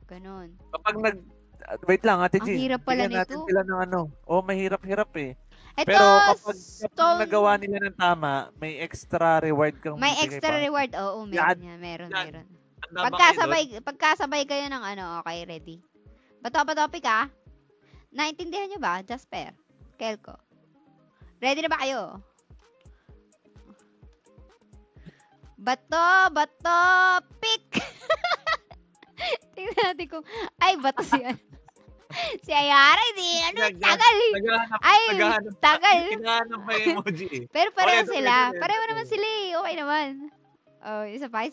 Ganon. Kapag wait lang, Ate G. Ang hirap pala bigyan natin nito. sila ng mahirap-hirap eh. Ito, Pero kapag nagawa nila ng tama, may extra reward kang may bibigay extra pa. reward. Oo, meron. Handa ba kayo doon? Pagkasabay kayo ng okay, ready. Bato topic naintindihan nyo ba? Jasper, Kelko. Ready na ba kayo? Bato pick. Tingnan natin kung, bato siya. Si Ayhara, hindi. Tagal eh. Tagal. Hinahanap pa yung emoji eh. Pero pareho Ulit. sila. Pareho naman sila eh. Okay naman. Isa pa.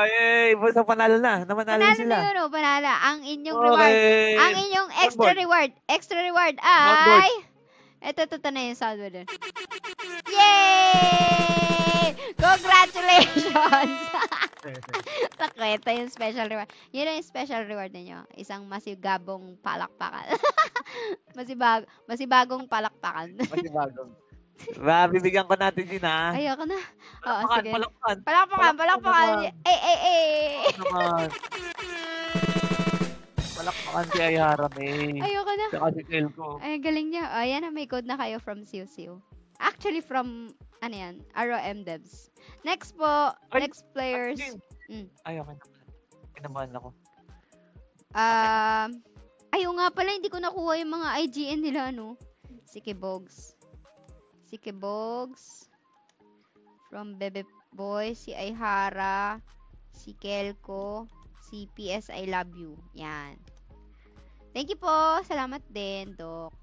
Yay! Basta panalo na. Namanalo Panalo sila. na yun, panalo. Ang inyong reward. Ang inyong extra reward Soundboard. ay... Ito na yung soundboard dun. Yay! Congratulations! Nakweta yung special reward. Yun yung special reward ninyo. Isang masigabong palakpakan. Masibagong palakpakan. Masibagong. Bibigyan ko natin din ha. Ayoko na. Oo, sige. Palakpakan. Eh. Palakpakan si Ayhara, may. Ayoko na. Saka si Kelko. Ay, galing niya. Ayan na, may code na kayo from Siu. Actually, from, ROM Devs. Next po, next players. Ay, okay na. Kinabahan ako. Ayaw nga pala, hindi ko nakuha yung mga IGN nila, Sikebogs. From Bebe Boy, si Ayhara, si Kelko, si PS I Love You. Yan. Thank you po. Salamat din, Doc.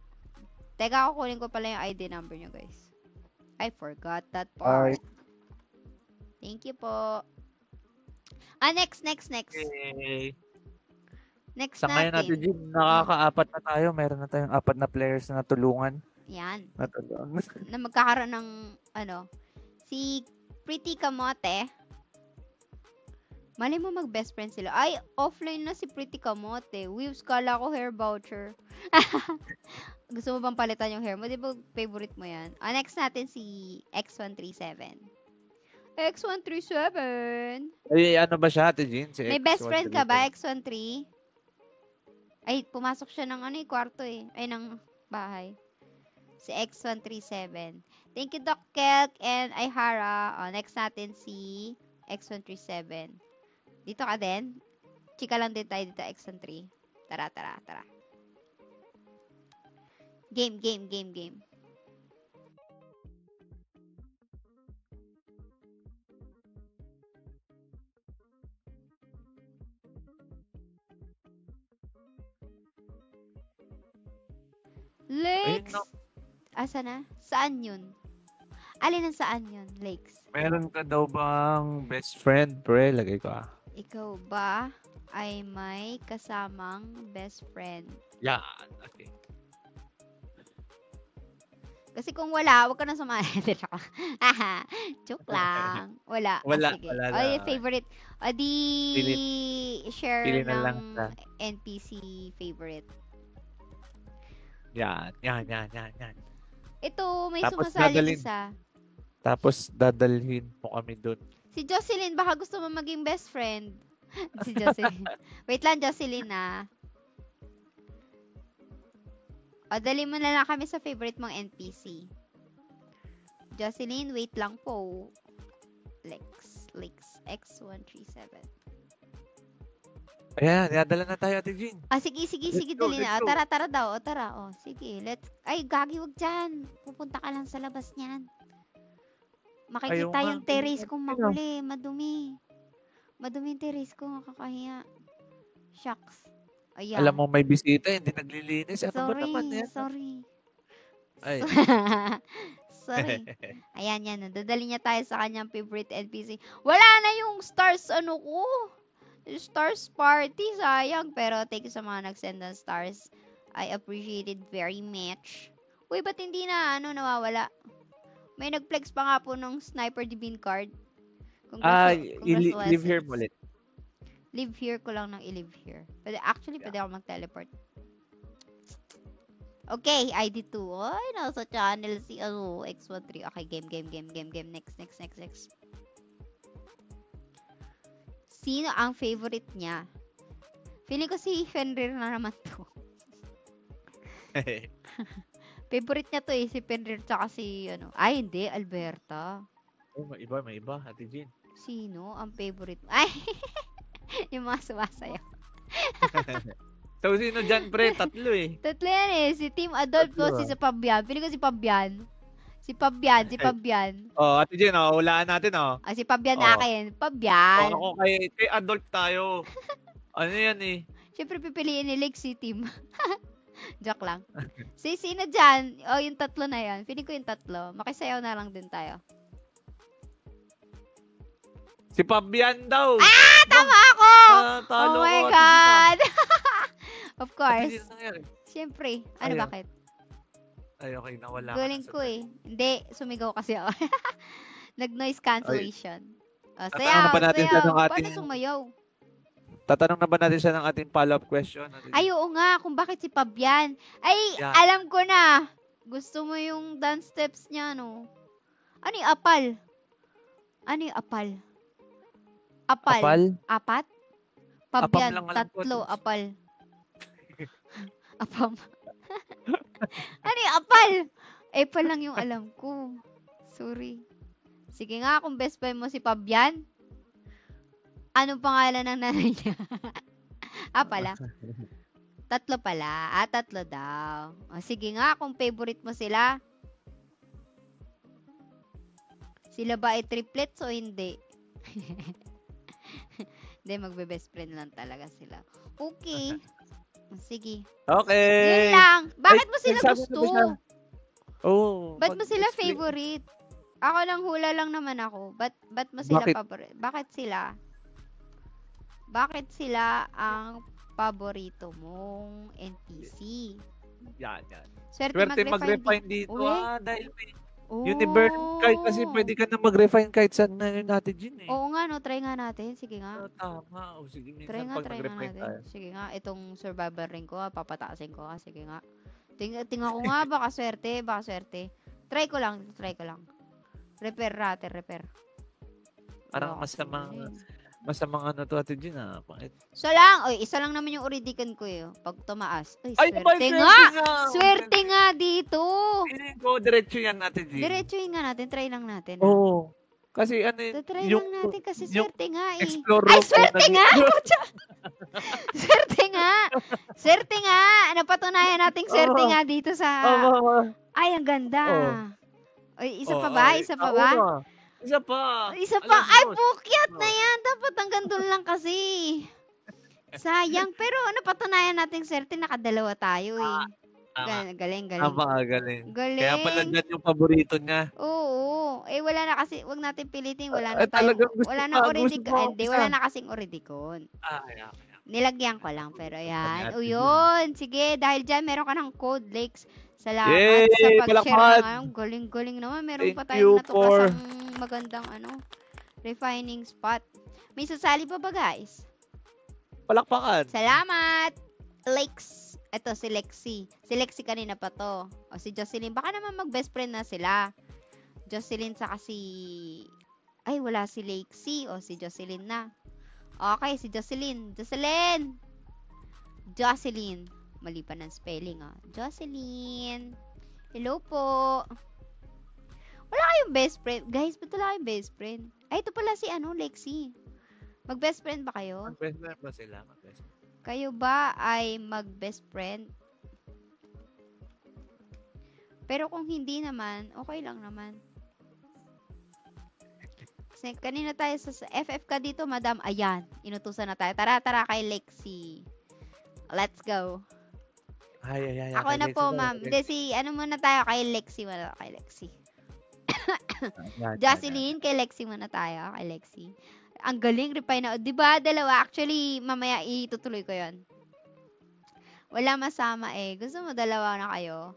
Teka, kukunin ko pala yung ID number nyo, guys. I forgot that part. Thank you po. Next. Okay. Next Sa ngayon natin, Jim, nakaka-4 na tayo. Meron na tayong 4 na players na natulungan. Yan. Natulungan. Na magkakaroon ng, si Pretty Kamote. Mali mo mag-best friend sila. Ay, offline na si Pretty Kamote. Weaves, kala ko hair voucher. Gusto mo bang palitan yung hair mo? Di ba favorite mo yan? Next natin si X137. X137! Ay, ano ba siya, Ate Jean? Si May best friend ka ba, X13? Ay, pumasok siya ng kwarto eh. Ay, ng bahay. Si X137. Thank you, Doc Kelk and Ayhara. Next natin si X137. Dito ka din. Chika lang din tayo dito, X13. Tara. Game. Lakes! Asa na? Saan yun? Alin ang saan yun, Lakes? Meron ka daw bang best friend, pre? Lagay ko Ikaw ba ay may kasamang best friend? Yan. Okay. Kasi kung wala, wag ka na sumali. Joke lang. Wala. Wala, Sige. wala O, yung na. favorite. O, di share Pili na lang ng sa... NPC favorite. Yan. Ito, may Tapos sumasali dadalhin. isa. Tapos dadalhin mo kami doon. Si Jocelyn, baka gusto mo maging best friend. Si Jocelyn. Wait lang, Jocelyn O, dali mo na lang kami sa favorite mong NPC. Jocelyn, wait lang po. Lex, X137. Ayan, dadala na tayo, Ate Jean. Sige, go, dali let's na. go. Tara daw. Sige, Ay, gagi, wag dyan. Pupunta ka lang sa labas niyan. Makikita Ayaw yung nga. terrace kong makuli. Madumi yung terrace ko. Nakakahiya. Shucks. Ayan. Alam mo, may bisita, hindi naglilinis. Ano ba naman yan? Sorry. Ay. Sorry. Ayan, yan. Dadali niya tayo sa kanyang favorite NPC. Wala na yung stars, ko. Stars party, sayang. Pero thank you sa mga nag-send ng stars. I appreciate it very much. Uy, ba't hindi na, nawawala? May nag-flex pa nga po ng Sniper Divine card. Live here mo ulit. Live here ko lang ng i-live here. Pwede ako mag-teleport. Okay, ID2. Ay, nasa channel si X13. Okay, game. Next. Sino ang favorite niya? Feeling ko si Fenrir na naman to. Favorite niya to si Fenrir tsaka si Ay, hindi, Alberta. Oh, may iba, Ate Jean. Sino ang favorite? Ay, yung mga sumasayaw. So, sino dyan, pre? Tatlo Tatlo yan Si Team Adolfo, si Fabian. Feeling ko si Fabian. Si Fabian. Oh, Ate Jean, hulaan natin, si Fabian na akin. Fabian. Ako kay Adolf tayo. Ano yan Siyempre, pipiliin ni Lex si Team. Joke lang. Sino dyan? Yung tatlo na yan. Feeling ko yung tatlo. Makisayaw na lang din tayo. Si Fabian daw. Tama ako! Talo Oh my ko, God! Of Ate course. Jean, nangyari? Siyempre. Ayun. Bakit? Ay, okay, nawala. Galing ko Hindi, sumigaw kasi ako. Nag-noise cancellation. Sayaw. Paano sumayaw? Tatanong na ba natin siya ng ating follow-up question? Ay, oo nga. Kung bakit si Fabian. Ay, yan. Alam ko na. Gusto mo yung dance steps niya, Ano yung apal? Apal? Apat? Fabian, tatlo, apal. Apam. Yung apal? Apal lang yung alam ko. Sorry. Sige nga, kung best friend mo si Fabian, anong pangalan ng nanay niya? Pala. Tatlo pala. Tatlo daw. Sige nga, kung favorite mo sila. Sila ba ay triplets o hindi? Hindi, magbe-best friend lang talaga sila. Okay. Sige. Okay. Yun lang. Bakit mo sila gusto? Ba't mo sila explain. favorite? Ako lang, hula lang naman ako. Ba't mo sila Bakit? favorite? Bakit sila ang paborito mong NPC? Yan. Swerte mag-refine dito. Dahil may Oh. Uniburn card kasi pwede ka na mag-refine kahit saan na yun natin, Jean Oo nga, Try nga natin. Sige nga. Tama. Sige, Try minsan nga pag mag-refine natin. tayo. Sige nga, itong survivor ring ko, papataasin ko. Sige nga. Tingnan ko nga, baka swerte. Try ko lang. Repair. Parang masamang to, Ate Jean, Bakit? Isa lang naman yung Uridikan ko pag tumaas. Ay, swerte nga! Swerte nga dito! Feeling ko, diretso yan, Ate Jean. Diretsuhin nga natin, try lang natin. Oo. Kasi Try lang natin kasi swerte nga explore Ay, swerte nga! Swerte nga! Napatunayan nating swerte nga dito sa... Ay, ang ganda. Isa pa ba? Isa pa. Ay, bukyat na yan. Dapat hanggang doon lang kasi. Sayang. Pero napatunayan nating swerte, nakadalawa tayo Galing. Galing. Kaya pala dyan yung paborito niya. Oo. Wala na kasi, wag natin pilitin. Wala na kasing Oridicon. Yeah. Nilagyan ko lang. Pero yan. Yun. Sige, dahil dyan, meron ka ng code, Lex. Salamat sa Yay! pag-share Palakpakan! ng Galing-galing naman. Meron Thank pa you tayong for... natuklasang magandang refining spot. May sasali pa ba, guys? Palakpakan! Salamat! Lex. Ito, si Lexi. Si Lexi kanina pa to. O si Jocelyn. Baka naman mag-best friend na sila. Jocelyn saka si... Ay, wala si Lexi. O si Jocelyn na. Okay, si Jocelyn. Jocelyn. Mali pa ng spelling, Jocelyn. Hello po. Wala kayong best friend. Guys, ba't wala kayong best friend? Ay, ito pala si Lexi. Mag-best friend ba kayo? Mag-best friend ba sila? Mag-best friend. Kayo ba ay mag-best friend? Pero kung hindi naman, okay lang naman. Kasi kanina tayo sa FF ka dito, madam. Ayan, inutusan na tayo. Tara kay Lexi. Let's go. Ay. Ako na po, ma'am. Hindi, muna tayo kay Lexi. Jocelyn, kay Lexi muna tayo. Kay Lexi. Ang galing, reply na. Diba, dalawa? Actually, mamaya itutuloy ko yon. Wala masama eh. Gusto mo dalawa na kayo?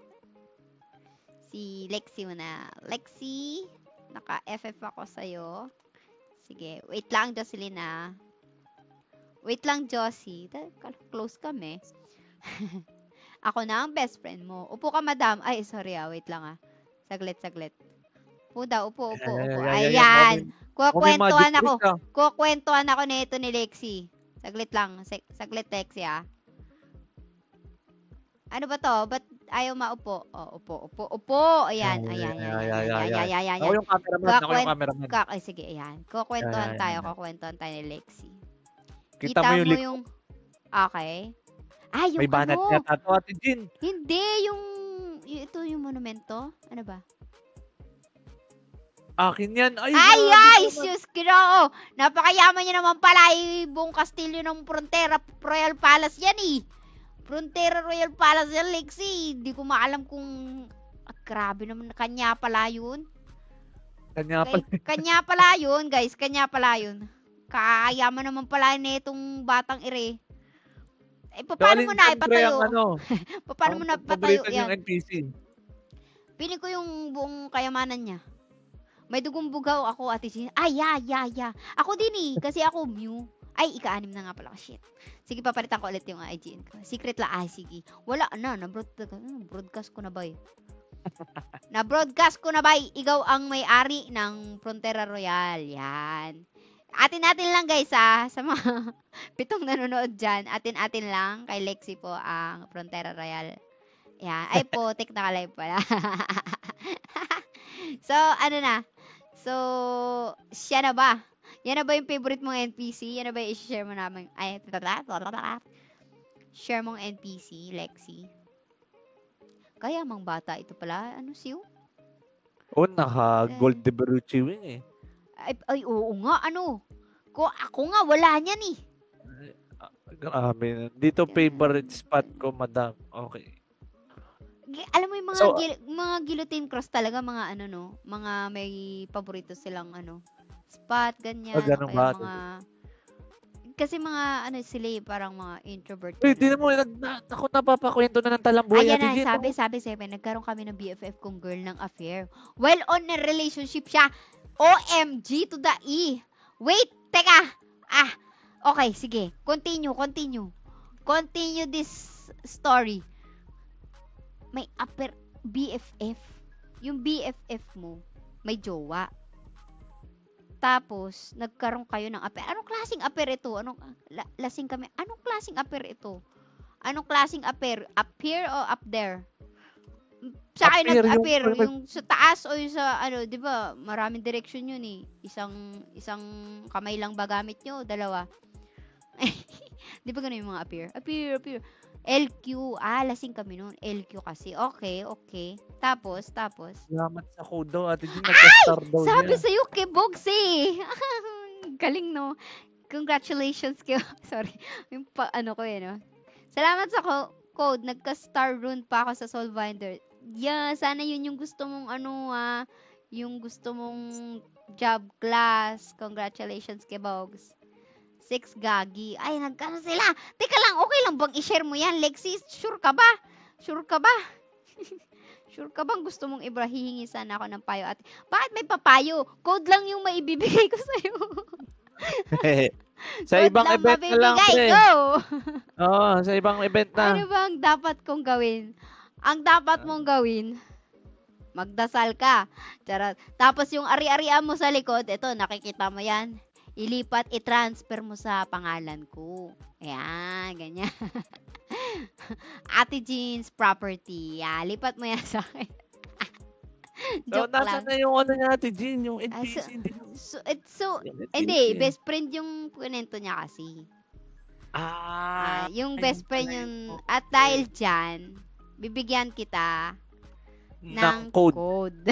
Si Lexi muna. Lexi, naka-FF ako sa'yo. Sige, wait lang, Jocelyn Wait lang, Josie. Close kami. Ako na ang best friend mo. Upo ka, madam. Ay, sorry wait lang Saglit. Upo daw, upo. Ayan. Kukwentuhan ako nito ni Lexi. Saglit lang. Saglit, Lexi, Ano ba to? Ba't ayaw maupo? Upo. Ayan. Ako yung cameraman. Ay, sige, ayan. Kukwentuhan tayo ni Lexi. Kita mo yung Okay. Yung may banat niya tato, Ate Jean. Hindi, ito yung monumento. Ano ba? Akin yan. Ay, sus, Kirao. Napakayaman niya naman pala. Buong kastilyo ng Frontera Royal Palace yan Frontera Royal Palace yan, Lexi. Hindi ko maalam kung... grabe naman. Kanya pala yun. Kanya pala yun, guys. Kanya pala yun. Kayaman naman pala itong batang ire. Paano mo na ipatayo? Paano mo na ipatayo yan? Yung NPC. Piling ko yung buong kayamanan niya. May dugong bugaw ako, Ate Jean. Ay, ya. Ako din kasi ako Mew. Ay, ika-anim na nga pala. Shit. Sige, papalitan ko ulit yung IGN ko. Secret la. Ay, sige. Wala na. Na-broadcast ko na ba Na-broadcast ko na ba Ikaw ang may-ari ng Frontera Royal. Yan. Atin lang guys sa mga 7 nanonood dyan. Atin lang kay Lexi po ang Frontera Royal. Yan. Ay po, technical pala. So, So, siya na ba? Yan na ba yung favorite mong NPC? Yan na ba yung i-share mo namin? Ay, share mong NPC, Lexi. Kaya mang bata ito pala. Siyo? Naka-gold de Berucci wing Ay, oo nga, ako nga, wala niyan Grabe. Dito favorite spot ko, madam. Okay. Alam mo yung mga guillotine cross talaga, mga mga may paborito silang spot, ganyan. Ganun ba? Kasi mga sila parang mga introvert. Di mo, ako napapakwento na ng talamboy. Ayan na, sabi, nagkaroon kami ng BFF kong girl ng affair. While on a relationship siya. OMG to the E. Wait, teka. Okay, sige. Continue. Continue this story. May affair, BFF. Yung BFF mo, may jowa. Tapos, nagkaroon kayo ng affair. Anong klaseng affair ito? Lasing kami. Anong klaseng affair ito? Anong klaseng affair? Up here o up there? Sa akin nag-appear. Yung sa taas o yung sa, di ba? Maraming direction yun Isang kamay lang ba gamit nyo? Dalawa. Di ba ganun yung mga appear? Appear. LQ. Lasing kami noon. LQ kasi. Okay. Tapos. Salamat sa code daw. Ate Jean, nagka-star daw Sabi sa'yo, Kibogs Galing, no? Congratulations, Sorry. Yung ko no? Salamat sa code. Nagka-star rune pa ako sa Soulbinder. Yeah, sana yun yung gusto mong yung gusto mong job class. Congratulations, Kibogs. 6 gagi. Ay, nagkano sila? Teka lang, okay lang bang i-share mo yan, Lexi? Sure ka ba? Sure ka bang gusto mong hihingi sana ako ng payo? At bakit may papayo? Code lang yung maibibigay ko sa'yo. Sa Code ibang lang event na lang, mabibigay pre. ko. Oo, sa ibang event na. Ano ba ang dapat kong gawin? Ang dapat mong gawin, magdasal ka. Charot. Tapos yung ari-arian mo sa likod, ito, nakikita mo yan. Ilipat, i-transfer mo sa pangalan ko. Ayan, ganyan. Ate Jean's property. Lipat mo yan sa akin. Joke nasa lang. na yung ano niya, Ate Jean, yung NPC. Hindi, best friend yung kunento niya kasi. Yung best friend yung, at dahil dyan, bibigyan kita ng code.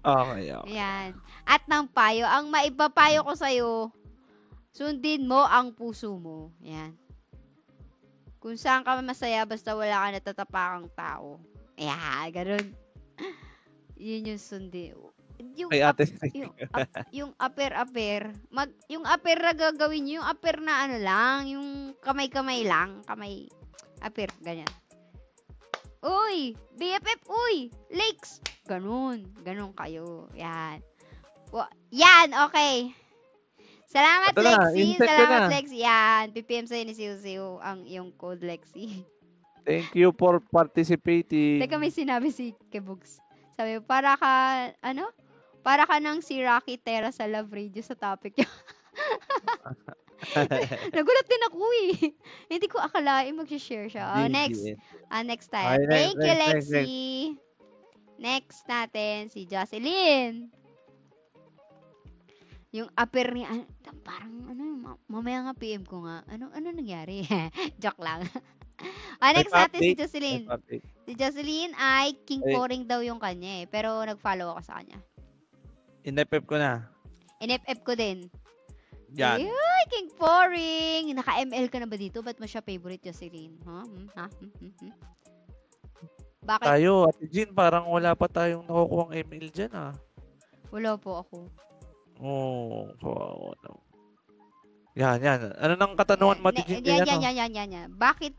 Okay. Yan. At ng payo. Ang maipapayo ko sa'yo, sundin mo ang puso mo. Yan. Kung saan ka masaya, basta wala ka natatapakang tao. Ayan, ganun. Yun yung sundin. Yung aper-aper. Yung aper na gagawin nyo, yung aper na ano lang, yung kamay-kamay lang. Kamay, aper, ganyan. Uy! BFF, uy! Lakes! Ganun kayo. Yan. Yan, okay. Salamat, Lexi. Salamat, Lexi. Yan. PPM sa'yo ni Siu ang iyong code, Lexi. Thank you for participating. Teka, may sinabi si Kebugs. Sabi, para ka ng si Rocky Terra sa Love Radio sa topic niya. Nagulat din ako eh. Hindi ko akalain mag-share siya. Next. Next tayo. Thank you, Lexi. Next natin, si Jocelyn. Yung aper ni, parang, mamaya nga PM ko nga. Ano nangyari? Joke lang. Next natin si Jocelyn. Si Jocelyn ay King Poring daw yung kanya eh. Pero nag-follow ako sa kanya. In-FF ko na. In-FF ko din. Yan. Ay, King Poring! Naka-ML ka na ba dito? Ba't mo siya favorite, Jocelyn? Bakit? Tayo, Ate Jean, parang wala pa tayong nakukuha ng ML dyan Wala po ako. Yan. Ano nang katanungan mo, Ate Jean? Yan. Bakit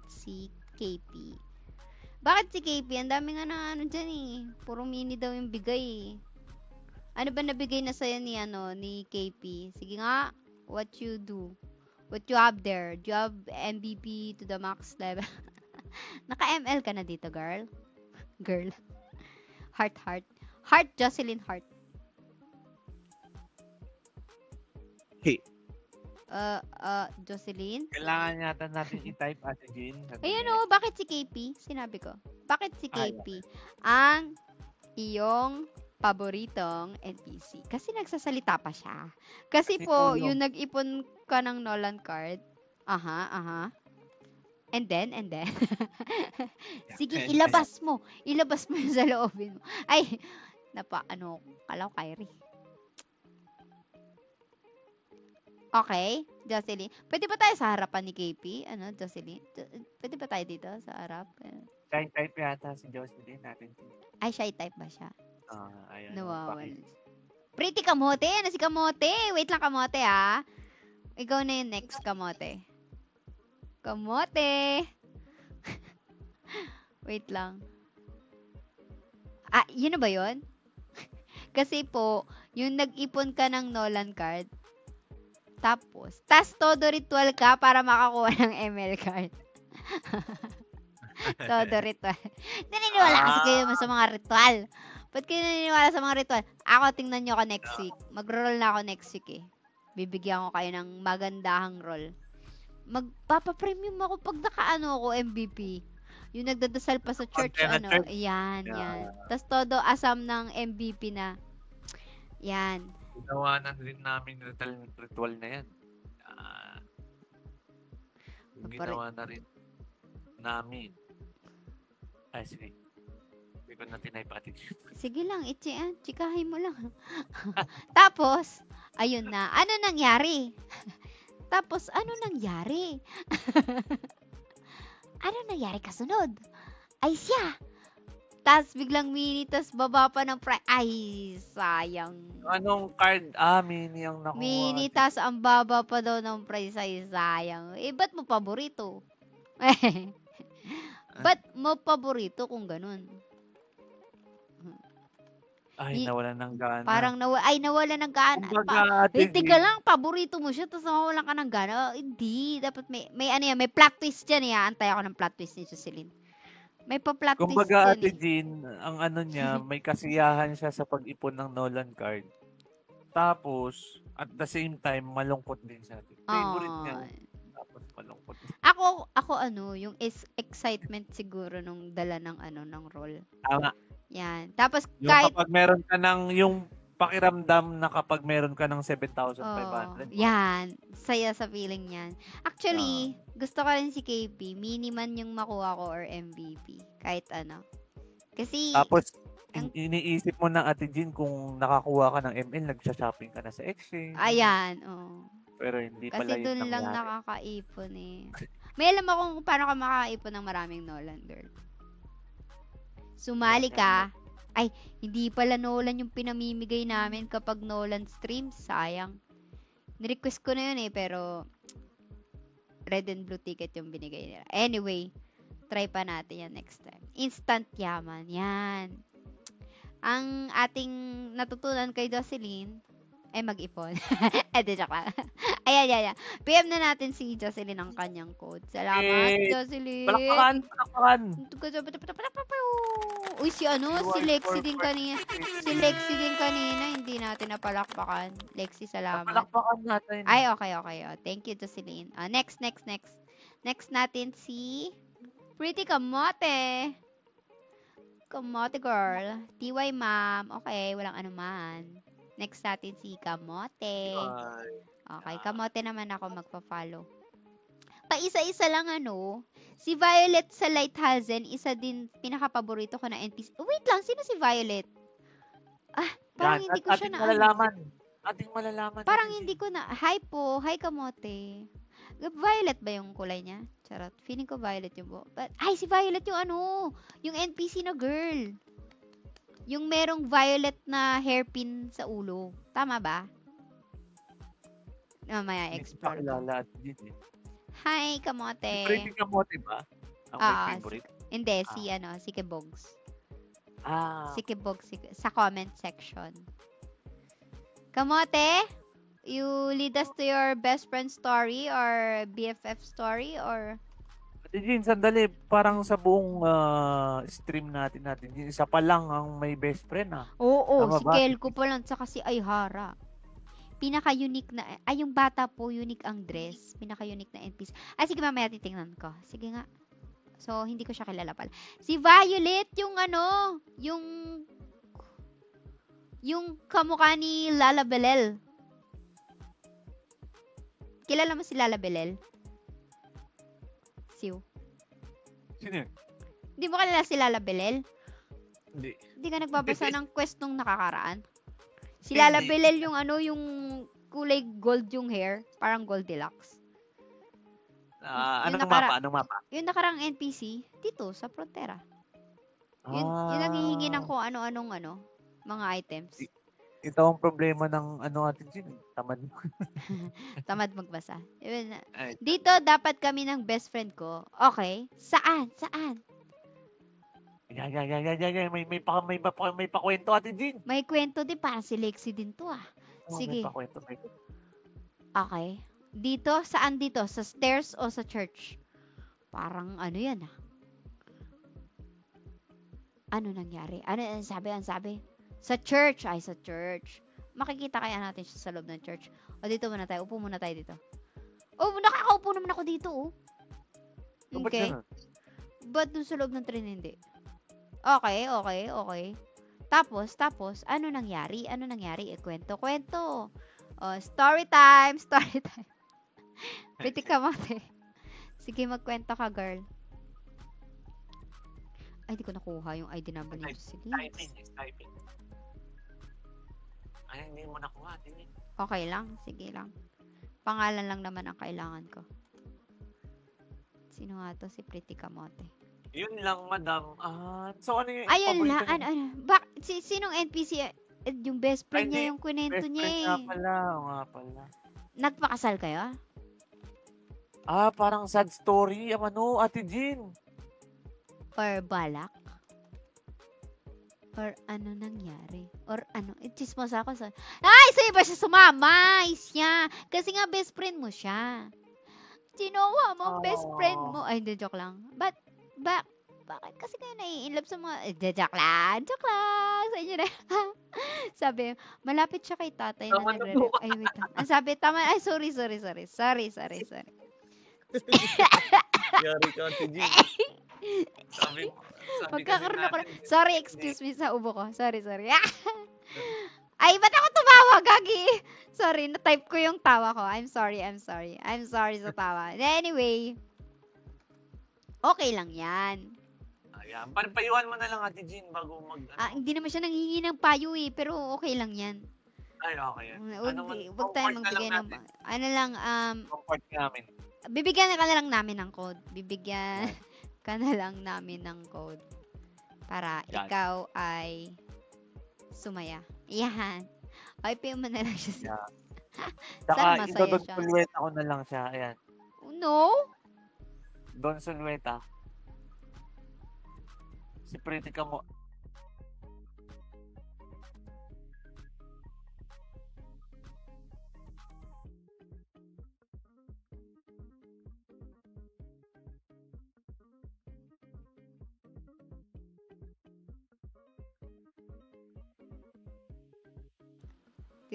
si KP? Bakit si KP? Ang dami nga na dyan eh. Puro mini daw yung bigay eh. Ano ba nabigay na sa'yo ni KP? Sige nga, what you do? What you have there? Do you have MVP to the max level? Naka-ML ka na dito, girl? Girl. Heart. Heart, Jocelyn Heart. Hey. Jocelyn? Kailangan yata natin i-type, Ate Jean. Ayan bakit si KP? Sinabi ko. Bakit si KP? Ang iyong paboritong NPC. Kasi nagsasalita pa siya. Kasi po, yung nag-ipon ka ng Nolan card. And then. Sige, ilabas mo. Ilabas mo yung sa loobin mo. Ay, kalaw Kyrie. Okay, Jocelyn. Pwede ba tayo sa harapan ni KP? Jocelyn? Pwede ba tayo dito sa harap? Shy type yata si Jocelyn natin. Ay, shy type ba siya? Ayun. Nawawal. Pretty Kamote. Si Kamote? Wait lang, Kamote, ha? Ikaw na yung next, Kamote. Kamote! Wait lang. Yun na ba yun? Kasi po, yung nag-ipon ka ng Nolan card, tapos todo ritual ka para makakuha ng ML card. Todo ritual. Naniniwala kasi kayo sa mga ritual. Ba't kayo naniniwala sa mga ritual? Ako, tingnan nyo ako next week. Mag-roll na ako next week eh. Bibigyan ko kayo ng magandahang roll. Magpapa-premium ako pag ako MVP. Yung nagdadasal pa sa church, yan. Tapos todo asam ng MVP na. Yan. Ginawa na rin namin ritual na yan. Ginawa na rin namin. Sige. Hindi ko na tinaypati. Sige lang, chikahin mo lang. Tapos, ayun na. Ano nangyari? Ano nangyari kasunod? Ay siya! Tapos biglang mini, tapos baba pa ng price. Ay, sayang. Anong card? Mini ang nakuha. Mini, tapos ang baba pa daw ng price. Ay, sayang. Ba't mo paborito? Ba't mo paborito kung ganun? Ay, nawalan ng gana. Parang nawalan ng gana. Kumbaga, Teka lang, paborito mo siya, tapos nawalan ka ng gana. Hindi, dapat may ano yan, may plot twist yan. Antay ako ng plot twist ni Jocelyn. May pa-plot twist kumbaga, yan. Ate Jean, ang ano niya, may kasiyahan siya sa pag-ipon ng Nolan card. Tapos, at the same time, malungkot din siya. Favorite niya. Tapos malungkot. Ako yung excitement siguro nung dala ng ng role. Tama. Yan. Tapos yung kahit kapag meron ka yung pakiramdam na kapag meron ka ng 7,500. Yan. Saya sa feeling yan. Actually, gusto ko rin si KP. Miniman yung makuha ko or MVP. Kahit ano. Kasi tapos, iniisip mo na, Ate Jean, kung nakakuha ka ng ML, nagsha-shopping ka na sa exchange. Ayan. Pero hindi kasi pala yun doon lang nakakaipon eh. May alam ako kung paano ka makakaipon ng maraming Nolan, girl. Sumali ka. Ay, hindi pala Nolan yung pinamimigay namin kapag Nolan streams. Sayang. Nirequest ko na yun eh, pero red and blue ticket yung binigay nila. Anyway, try pa natin yan next time. Instant yaman. Yan. Ang ating natutunan kay Jocelyn ay mag-ipon. Joke lang. Ayan. PM na natin si Jocelyn ang kanyang code. Salamat, Jocelyn. Palakpakan. Uy, si Lexi din kanina. Hindi natin napalakpakan. Lexi, salamat. Palakpakan natin. Ay, okay. Thank you, Jocelyn. Next. Next natin si Pretty Kamote. Kamote girl. TY ma'am. Okay, walang anuman. Next natin si Kamote. Okay, Kamote naman ako magpa-follow. Pa-isa-isa lang si Violet sa Lighthousen, isa din pinaka-paborito ko na NPC. Wait lang, sino si Violet? Parang hindi ko siya na Ating malalaman. Parang hindi ko na. Hi po, hi Kamote. Violet ba yung kulay niya? Charot. Feeling ko Violet yung si Violet yung yung NPC na girl. Yung merong violet na hairpin sa ulo. Tama ba? Mamaya explore. Hi, Kamote. Pretty Kamote ba? Ang favorite? Hindi, si Kebogs. Si Kebogs sa comment section. Kamote, you lead us to your best friend story or BFF story or... Ate Jean, sandali, parang sa buong stream natin, isa pa lang ang may best friend Oo, si Kelko pa lang, tsaka si Ayhara. Pinaka-unique na, yung bata po, unique ang dress. Pinaka-unique na NPC. Sige, mamaya titingnan ko. Sige nga. So, hindi ko siya kilala pala. Si Violet, yung kamukha ni Lala Belel. Kilala mo si Lala Belel? Sino yun? Hindi mo kilala si Lala Belel? Hindi. Hindi ka nagbabasa ng quest nung nakakaraan? Si Lala Belel yung yung kulay gold yung hair. Parang Goldilocks. Anong mapa? Yung nakarang NPC, dito, sa Frontera. Yung naghihingi ng kung ano-anong mga items. Ito ang problema ng atin din. Tamad. Tamad magbasa. Dito, dapat kami ng best friend ko. Okay. Saan? Yan. May pakwento, Ate Jean. May kwento din. Parang si Lexi din to Sige. May pakwento. Okay. Dito? Saan dito? Sa stairs o sa church? Parang yan Ano nangyari? Ano sabi? Sa church. Sa church. Makikita kaya natin siya sa loob ng church. O dito muna tayo. Upo muna tayo dito. Nakakaupo naman ako dito Okay. But dun sa loob ng train hindi? Okay. Tapos, ano nangyari? Kwento. Story time. Pretty Kamote. Sige, magkwento ka, girl. Ay, di ko nakuha yung ID number ni Jocelyn. Typing. Ay, hindi mo nakuha. Okay lang. Sige lang. Pangalan lang naman ang kailangan ko. Sino nga to? Si Pretty Kamote. Yun lang, madam. So, ano yung... Ayun lang. Sinong NPC? Yung best friend niya, yung kunento niya Best friend nga pala. Nagpakasal kayo? Parang sad story. Ate Jean. Or balak? Or ano nangyari? Or ano? Chismos ako sa... Ay! Sa'yo ba siya sumama? Siya. Kasi nga best friend mo siya. Ginawa mo ang best friend mo. Ay, hindi, joke lang. Bakit kasi kayo nai-inlove sa mga... joke lang. Joke lang. Sa inyo na. Sabi, malapit siya kay tatay na nagre-rep. Ay, wait lang. Ang sabi, tama. Ay, sorry. Sorry. Yari ka, TG. Sabi Magkakaroon ako. Sorry, excuse me sa ubo ko. Sorry. Ay, ba't ako tumawa, Gagi? Sorry, na-type ko yung tawa ko. I'm sorry sa tawa. Anyway, okay lang yan. Ayan. Payuhan mo na lang, Ate Jean, bago mag... Hindi naman siya nanghihingi ng payo eh, pero okay lang yan. Ay, okay yan. Huwag tayo magbigay ng... Ano lang, Comfort namin. bibigyan ka na lang namin ng code. Bibigyan ka na lang namin ng code. Para Yan. ikaw ay sumaya. Yan. Ay, pay mo na lang siya. Yeah. Saan Saka, masaya Don siya? Sulweta ko na lang siya. Ayan. No? Don Sulweta. Si Pretty ka mo.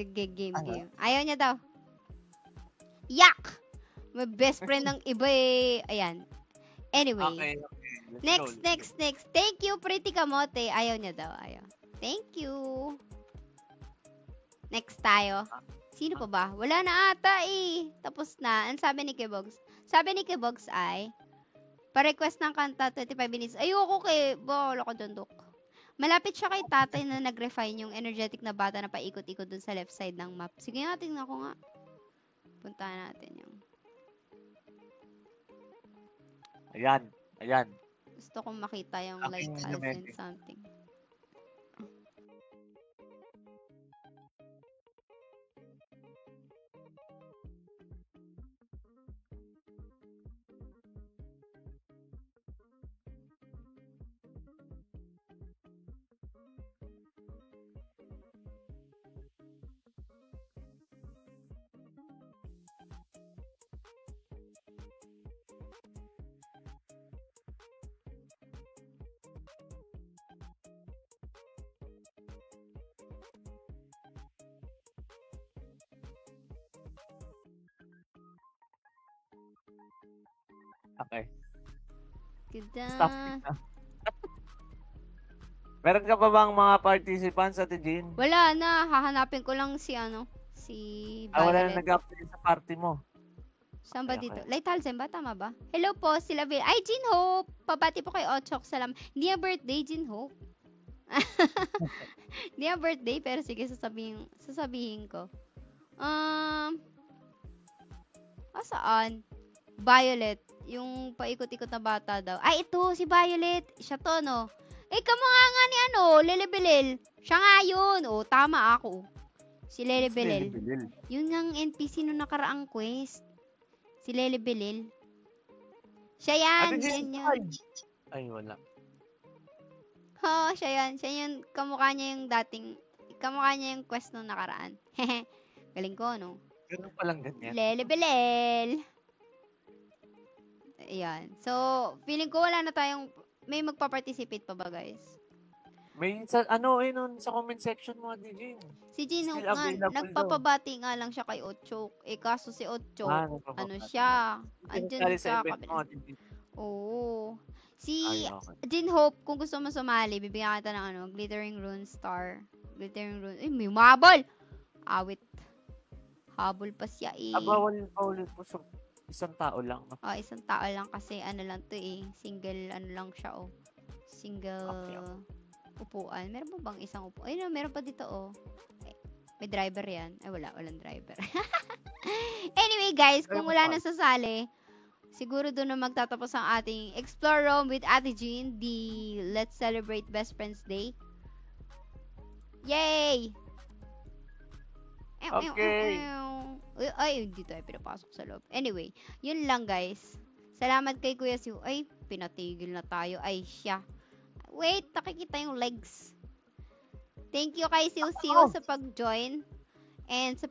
Game. Ano? Ayaw niya daw. Yak! May best friend ng iba eh. Ayan. Anyway. Okay. Next. Thank you, Pretty Kamote. Ayaw niya daw. Ayaw. Thank you. Next tayo. Sino pa ba? Wala na ata eh. Tapos na. Ang sabi ni Kibogs? Sabi ni Kibogs ay, pa-request ng kanta 25 minutes. Ayoko kay, wala ko dyan, Dok. Malapit siya kay tatay na nag-refine yung energetic na bata na paikot-ikot dun sa left side ng map. Sige nga, tingnan ko nga. Puntahan natin yung... Ayan. Gusto kong makita yung Aking like as in Illumente. something. Okay. Ganda. Stop it na. Meron ka pa bang mga participants, Ate Jean? Wala na. Hahanapin ko lang si Wala Violet. na nag-apply sa party mo. Saan ba Okay, dito? okay. Light Halsen ba? Tama ba? Hello po, sila Vil. Ay, Jean Hope! Pabati po kay Ochok. Salam. Hindi niya birthday, Jean Hope. Hindi niya birthday, pero sige, sasabihin ko. Saan? Violet. Yung paikot-ikot na bata daw. Ay, ito, si Violet. Siya to, no? Kamukha nga ni Lele Siya nga yun. Tama ako. Si Lele Belel. Yun nga ang NPC nung nakaraang quest. Si Lele Belel. Siya yan. Ate Jean, Yan. ay, wala. Siya yan. Siya yung kamukha niya yung quest nung nakaraan. Galing ko, no? Ganun palang ganyan. Lele Belel. Ayan. So, feeling ko wala na tayong, may magpa-participate pa ba, guys? May nun sa comment section mo, Ate Jean. Si Gino Still nga, available nagpapabati nga lang siya kay Ochok. Kaso si Ochok, siya? Andyan sa kabila. Oo. Si Jin Hope, kung gusto mo sumali, bibigyan kita ng Glittering Rune Star. Glittering Rune. May mabal! Awit. Habol pa siya eh. Bawal po sa isang tao lang. No? Isang tao lang kasi lang to eh. Single lang siya Single upuan. Meron ba bang isang upuan? Ay, no, meron pa dito may driver yan. Ay, walang driver. Anyway, guys, kung wala na sasali, siguro doon na magtatapos ang ating Explore Rome with Ate Jean, the Let's Celebrate Best Friends Day. Yay! Okay. Ay, hindi tayo pinapasok sa loob. Anyway, yun lang, guys. Salamat kay Kuya Siu. Ay, pinatigil na tayo. Ay, siya. Wait, nakikita yung legs. Thank you kay Siu sa pag-join and sa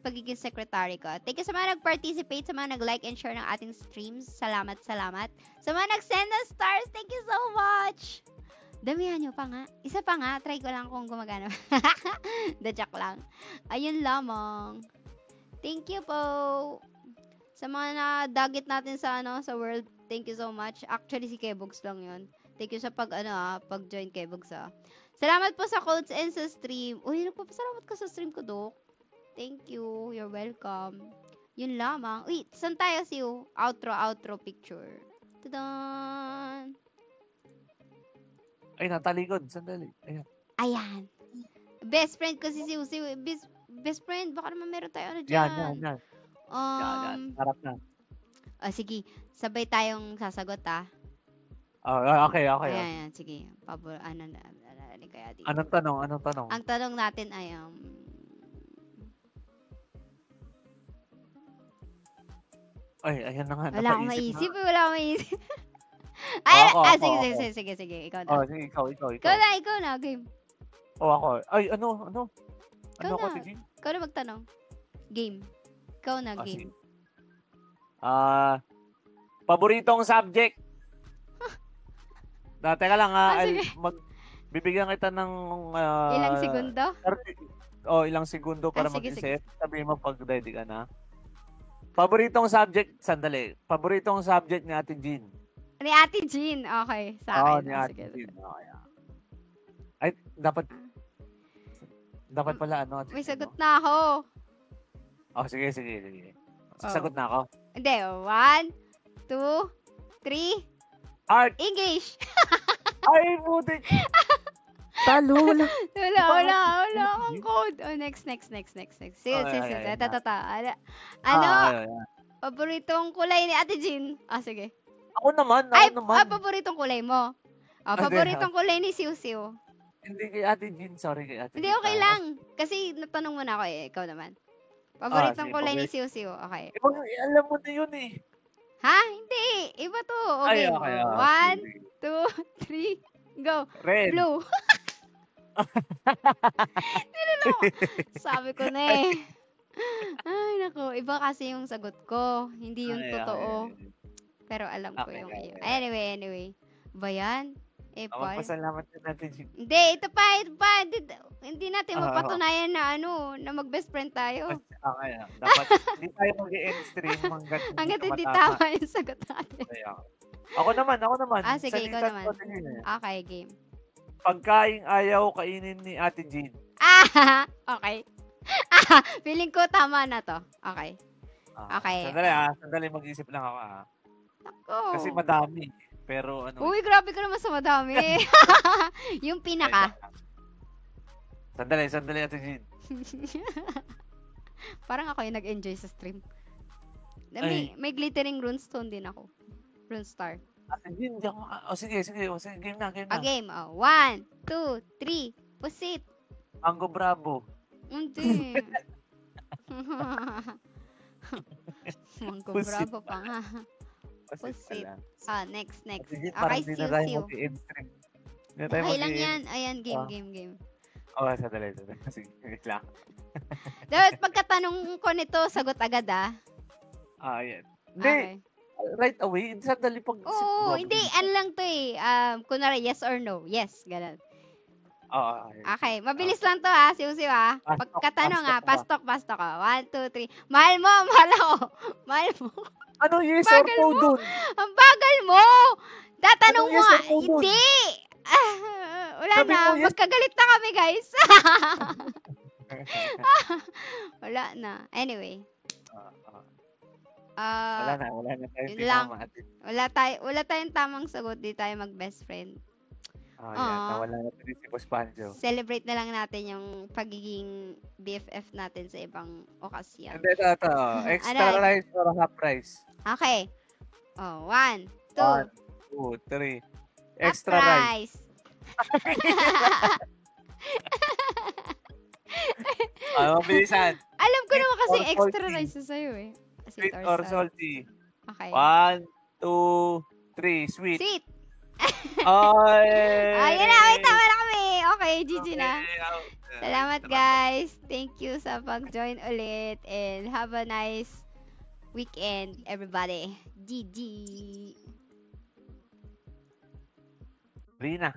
pagiging secretary ko. Thank you sa mga nag-participate, sa mga nag-like and share ng ating streams. Salamat. Sa mga nag-send ng stars, thank you so much. Damihan nyo pa nga. Isa pa nga. Try ko lang kung gumagana. Dadyak lang. Ayun lamang. Thank you po. Sa mga nadagit natin sa world, thank you so much. Actually, si Kebogs lang yun. Thank you sa pag-join Kebogs Salamat po sa codes and sa stream. Uy, nagpapasalamat ka sa stream ko, Dok. Thank you. You're welcome. Yun lamang. Uy, saan tayo, Siu? Outro picture. Tadaan! Ay, natalikod. Sandali. Ayan. Best friend ko si Siu. Best friend, baka naman meron tayo dyan. Yan. Harap na. Sige. Sabay tayong sasagot, Okay. Ayan, sige. Kaya dito. Anong tanong? Ang tanong natin ay, ayan na nga. Wala akong maisip. Sige. Ikaw na. Sige, ikaw. Ikaw na, game. Ako. Ay, ano? Ikaw na. Kasi, Ikaw na magtanong. Game. Ikaw na, game. Paboritong subject. Teka lang, bibigyan kita ng ilang segundo? 30, ilang segundo para mag-isip. Sabihin mo pag ready ka na. Paboritong subject, sandali. Paboritong subject ni Ate Jean. Ni Ate Jean, okay. Sa akin. Ni Ate Jean. Okay. Ay, dapat pala Ate may Jean, sagot na ako. Sige. Sasagot na ako. Hindi, 1, 2, 3. Art! English! Ay, butik! Talo, wala. Wala akong code. Next. Sige. Paboritong kulay ni Ate Jean. Sige. Ako naman. Paboritong kulay mo. Paboritong kulay ni Siu. Hindi kay Ate Jean, sorry kay Ate Jean. Hindi, okay lang. Kasi natanong mo na ako Ikaw naman. Paboritong kulay ni Siu. Okay. Alam mo na yun eh. Ha? Hindi. Iba to. Okay. 1, 2, 3, go. Red. Blue. Sabi ko na Ay, naku. Iba kasi yung sagot ko. Hindi yung totoo. Pero alam ko yung iyo. Anyway. Ba yan? Pasalamat natin. Hindi, ito pa. Hindi natin mapatunayan na na mag-best friend tayo. Okay. Dapat hindi tayo mag-end stream hanggat hindi tama yung sagot natin. Ako naman. Sige, ikaw naman. Okay, game. Pagkaing ayaw kainin ni Ate Jean. Okay. Feeling ko tama na to. Okay. Sandali mag-isip lang ako Ako. Kasi madami. Pero Uy, grabe ka naman sa madami. Yung pinaka. Sandali Ate Jean. Parang ako yung nag-enjoy sa stream. May glittering runestone din ako. Runestar. Ate Jean, sige, game na. Game. 1, 2, 3. Pusit. Mango Bravo. Hindi. Mango Bravo pa nga. Pusit. Next. Okay, Siu. Okay lang yan. Ayan, game. Sandali. Sige, wait lang. Dapat pagkatanong ko nito, sagot agad yan. Hindi. Right away. Sandali pag... hindi. Ano lang to kunwari, yes or no. Yes, ganun. Okay. Mabilis lang to Siu. Pagkatanong pastok. 1, 2, 3. Mahal mo, mahal ako. Mahal mo. Ano yes or no dun? Ang bagal mo! Tatanong mo, yes hindi! Wala na, magkagalit na kami, guys. Wala na. Anyway. Wala na tayong wala tayong tamang sagot, di tayo mag-best friend. Nawala na si Boss Panjo. Celebrate na lang natin yung pagiging BFF natin sa ibang okasyon. Hindi, ito. Extra rice or half rice? Okay. 1, 2, 3. Extra rice. Mabilisan. Alam ko naman kasi extra rice sa sa'yo Sweet or salty? Okay. 1, 2, 3, sweet. Sweet. Ay! Ayun na, may tama na kami. Okay, GG na. out. Salamat guys. Thank you sa pag-join ulit and have a nice weekend everybody. GG. Rina.